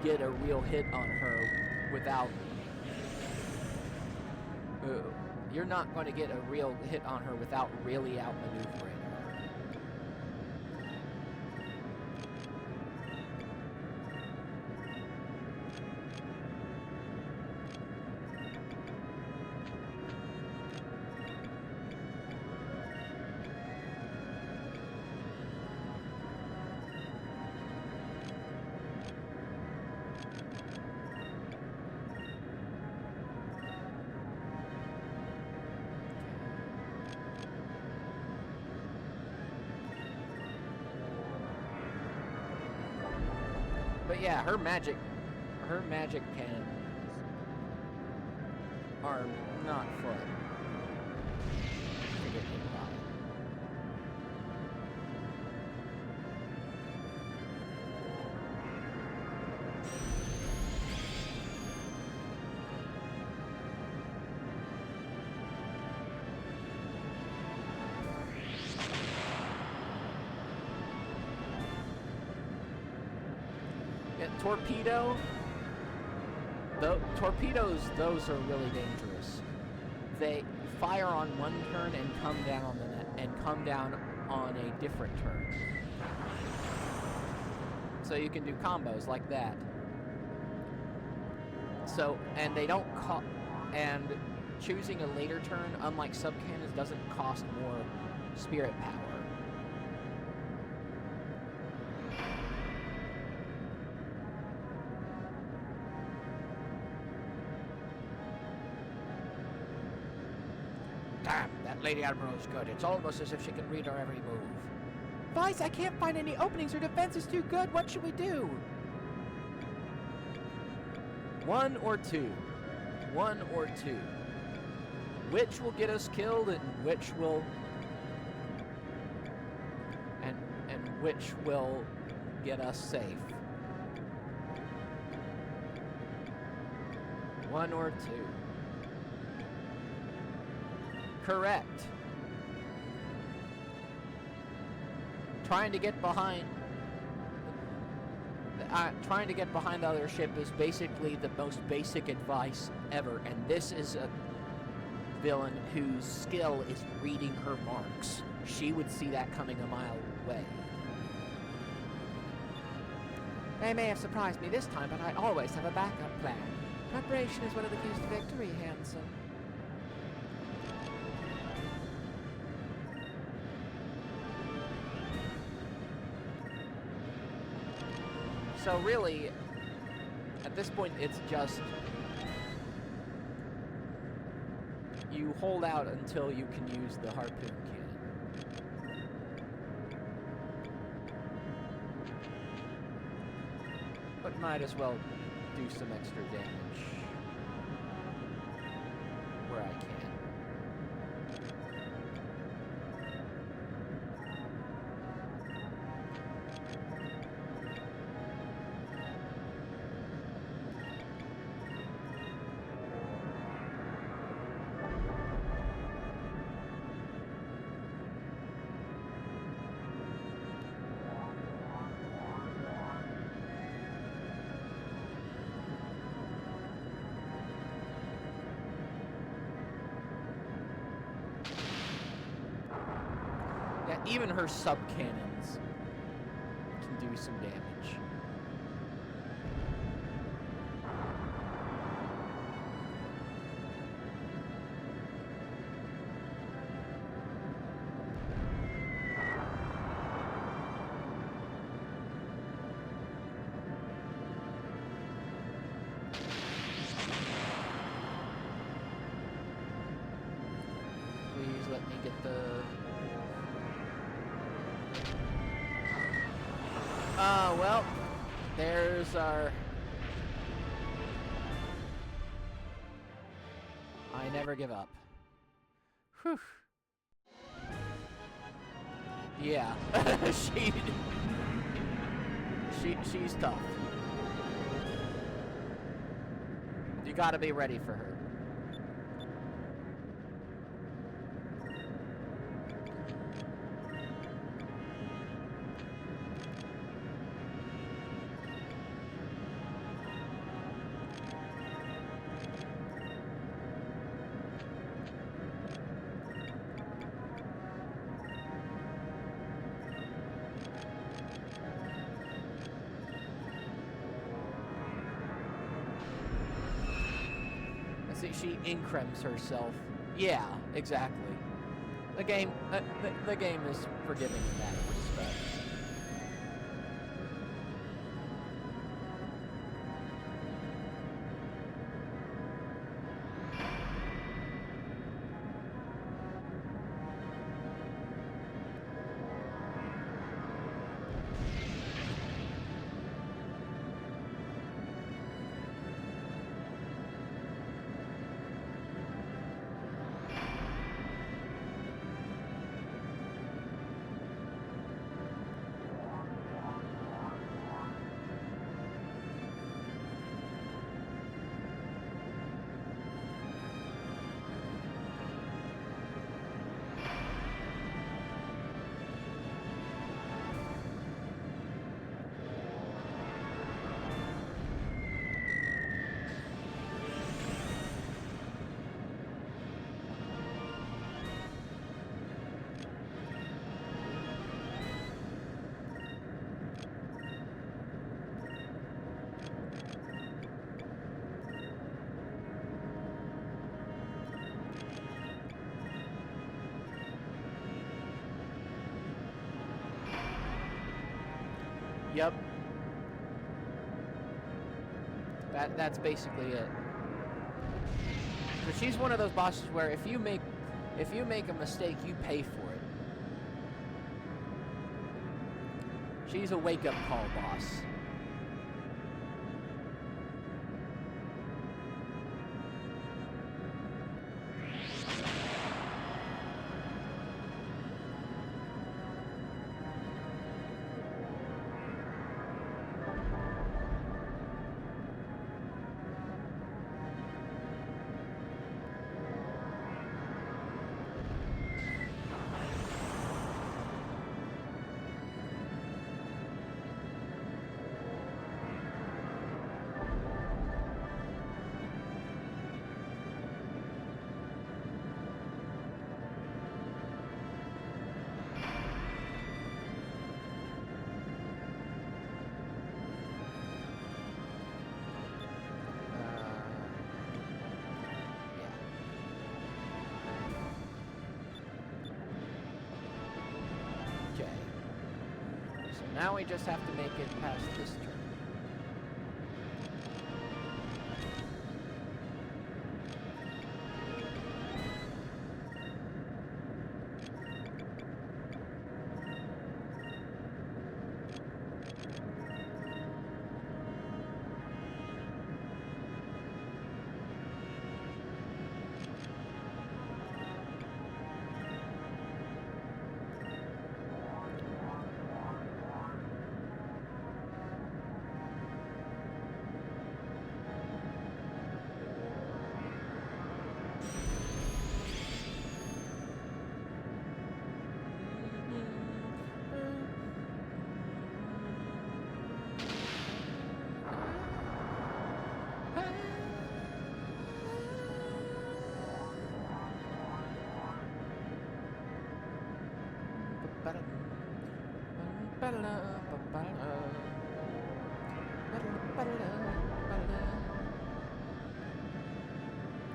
get a real hit on her without you're not going to get a real hit on her without really outmaneuvering her. But yeah, her magic cannons are not fun to get hit by. Torpedo. Torpedoes, those are really dangerous. They fire on one turn and come down on on a different turn. So you can do combos like that. So, and they don't and choosing a later turn, unlike subcannons, doesn't cost more spirit power. Damn, that Lady Admiral's good. It's almost as if she can read our every move. Vice, I can't find any openings. Her defense is too good. What should we do? One or two. One or two. Which will get us killed and which will and which will get us safe. One or two. Correct. Trying to get behind the other ship is basically the most basic advice ever, and this is a villain whose skill is reading her marks. She would see that coming a mile away. They may have surprised me this time, but I always have a backup plan. Preparation is one of the keys to victory, Hanson. So really, at this point, it's just you hold out until you can use the harpoon cannon. might as well do some extra damage where I can. Yeah, even her sub-cannons can do some damage. Please let me get the... well, there's our... I never give up. Whew. Yeah, she's tough. You gotta be ready for her. She increms herself. Yeah, exactly. The game is forgiving in that respect. Yep. That's basically it. But she's one of those bosses where if you make a mistake, you pay for it. She's a wake-up call boss. Now we just have to make it past this turn.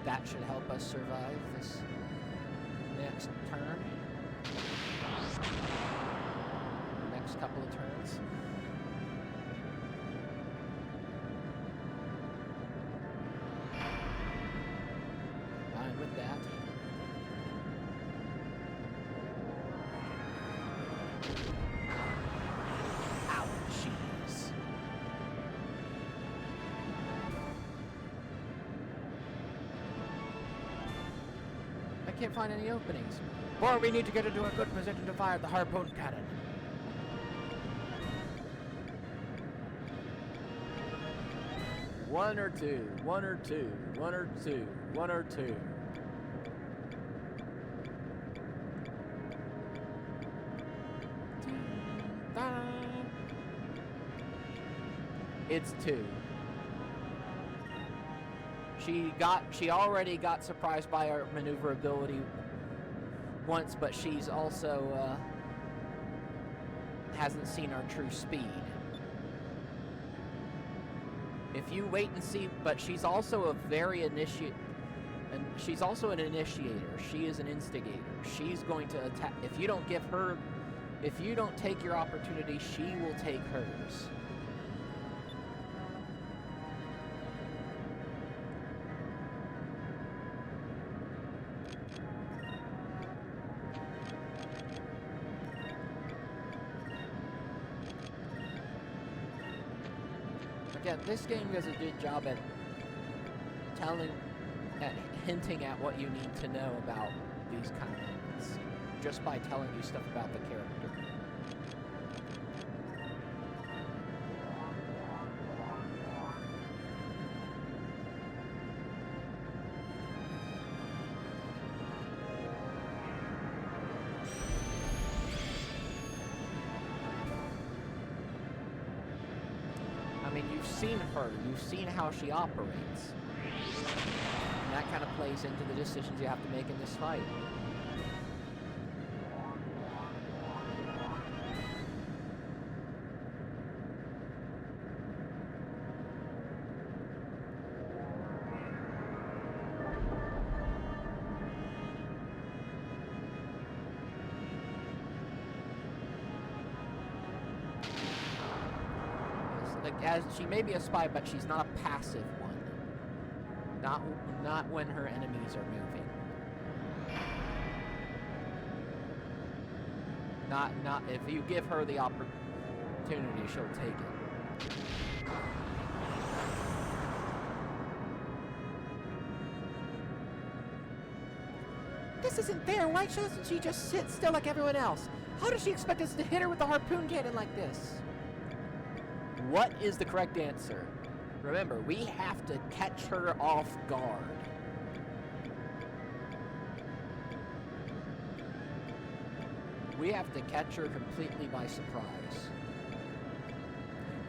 That should help us survive this next turn. Next couple of turns. Fine with that. Ouchies. I can't find any openings. Or we need to get into a good position to fire the harpoon cannon. One or two, one or two, one or two, one or two. It's two. She already got surprised by our maneuverability once, but she's also hasn't seen our true speed. If you wait and see, but she's also a very and she's also an initiator. She is an instigator. She's going to attack. If you don't take your opportunity, she will take hers. Again, this game does a good job at hinting at what you need to know about these kind of moments, just by telling you stuff about the character. I mean, you've seen her, you've seen how she operates. And that kind of plays into the decisions you have to make in this fight. As she may be a spy, but she's not a passive one. Not when her enemies are moving. Not if you give her the opportunity, she'll take it. This isn't fair. Why doesn't she just sit still like everyone else? How does she expect us to hit her with the harpoon cannon like this? What is the correct answer? Remember, we have to catch her off guard. We have to catch her completely by surprise.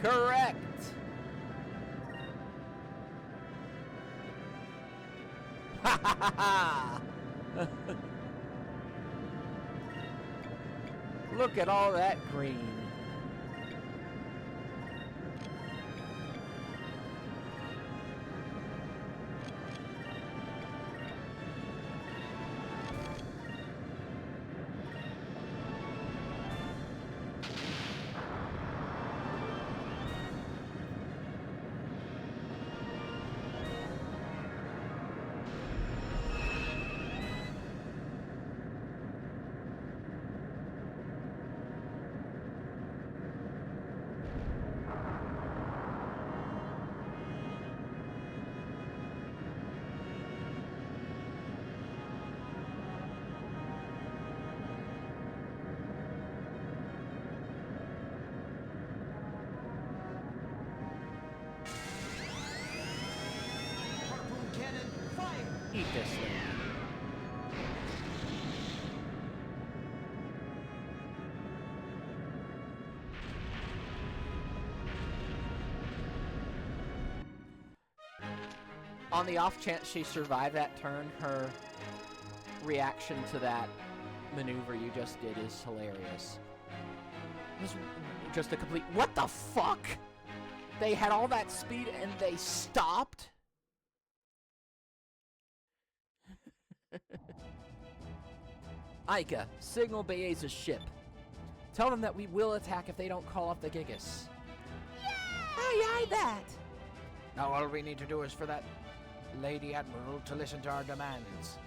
Correct! Ha ha ha ha! Look at all that green. Eat this thing. On the off chance she survived that turn, her reaction to that maneuver you just did is hilarious. just a complete... What the fuck? They had all that speed and they stopped? Ica, signal Baeza's ship. Tell them that we will attack if they don't call off the Gigas. Aye, aye, that. Now all we need to do is for that Lady Admiral to listen to our demands.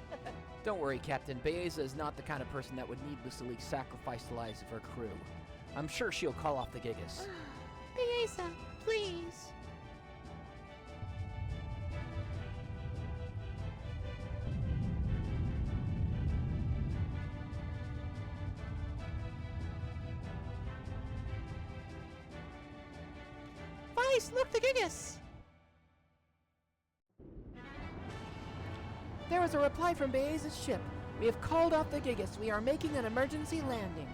Don't worry, Captain. Baeza is not the kind of person that would needlessly sacrifice the lives of her crew. I'm sure she'll call off the Gigas. Baeza, please. Vice, look, the Gigas! There was a reply from Baeza's ship. We have called off the Gigas. We are making an emergency landing.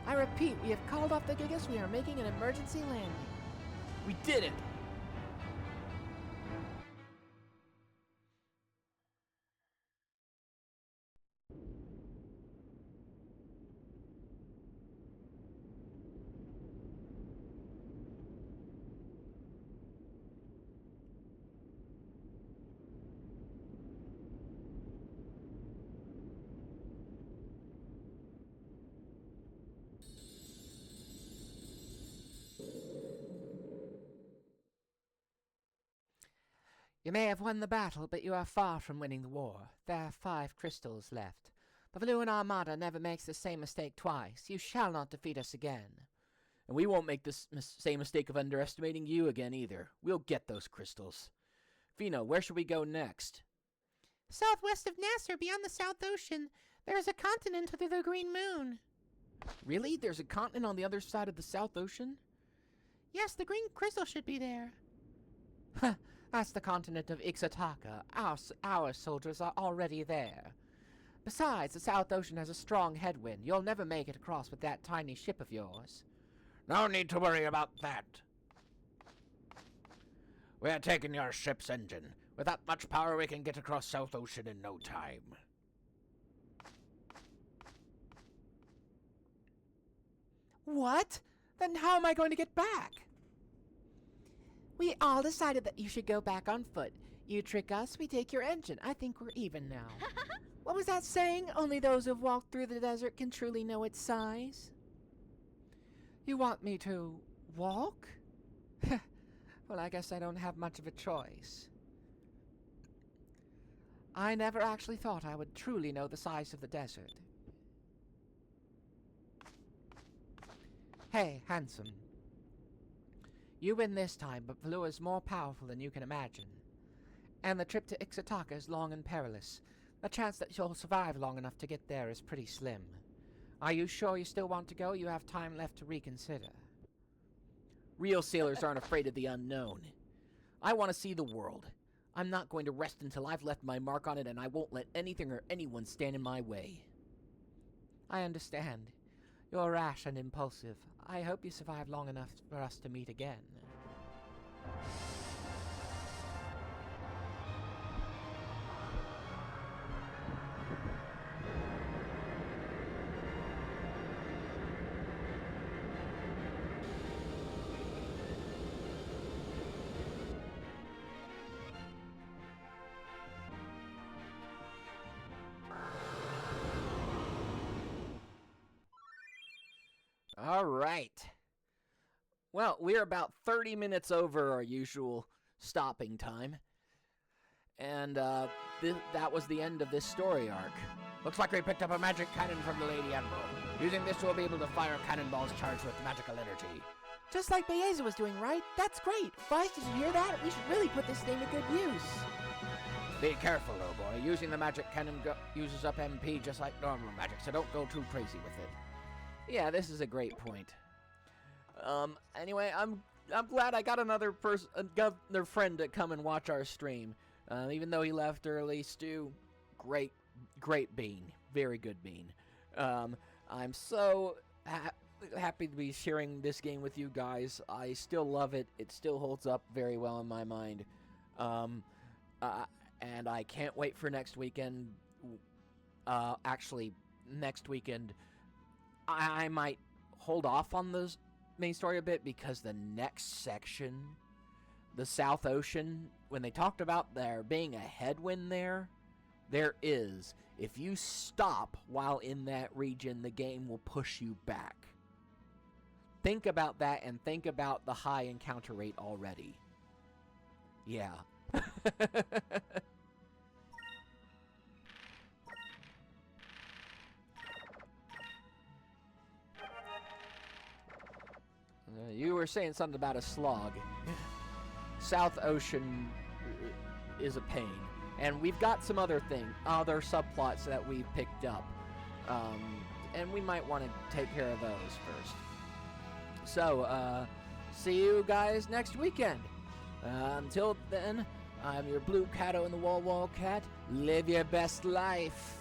I repeat, we have called off the Gigas. We are making an emergency landing. We did it! You may have won the battle, but you are far from winning the war. There are 5 crystals left. The Valuan Armada never makes the same mistake twice. You shall not defeat us again. And we won't make the same mistake of underestimating you again either. We'll get those crystals. Fino, where should we go next? Southwest of Nasser, beyond the South Ocean, there is a continent under the Green Moon. Really? There's a continent on the other side of the South Ocean? Yes, the green crystal should be there. Huh, that's the continent of Ixataka. Our soldiers are already there. Besides, the South Ocean has a strong headwind. You'll never make it across with that tiny ship of yours. No need to worry about that. We're taking your ship's engine. With that much power, we can get across South Ocean in no time. What? Then how am I going to get back? We all decided that you should go back on foot. You trick us, we take your engine. I think we're even now. What was that saying? Only those who've walked through the desert can truly know its size. You want me to walk? Well, I guess I don't have much of a choice. I never actually thought I would truly know the size of the desert. Hey, handsome. You win this time, but Valua is more powerful than you can imagine. And the trip to Ixataka is long and perilous. The chance that you'll survive long enough to get there is pretty slim. Are you sure you still want to go? You have time left to reconsider. Real sailors aren't afraid of the unknown. I want to see the world. I'm not going to rest until I've left my mark on it, and I won't let anything or anyone stand in my way. I understand. You're rash and impulsive. I hope you survive long enough for us to meet again. All right. Well, we're about 30 minutes over our usual stopping time. And that was the end of this story arc. Looks like we picked up a magic cannon from the Lady Admiral. Using this, we'll be able to fire cannonballs charged with magical energy. Just like Baeza was doing, right? That's great. Vice, did you hear that? We should really put this thing to good use. Be careful, though, boy. Using the magic cannon uses up MP just like normal magic, so don't go too crazy with it. Yeah, this is a great point. Anyway, I'm glad I got another friend to come and watch our stream. Even though he left early, Stu, great bean, very good bean. I'm so happy to be sharing this game with you guys. I still love it. It still holds up very well in my mind. And I can't wait for next weekend. Actually, next weekend, I might hold off on main story a bit because the next section, the South Ocean, when they talked about there being a headwind there is. If you stop while in that region, the game will push you back. Think about that and think about the high encounter rate already. Yeah. You were saying something about a slog. South Ocean is a pain. And we've got some other subplots that we've picked up. And we might want to take care of those first. So, see you guys next weekend. Until then, I'm your blue Cato in the Wall cat. Live your best life.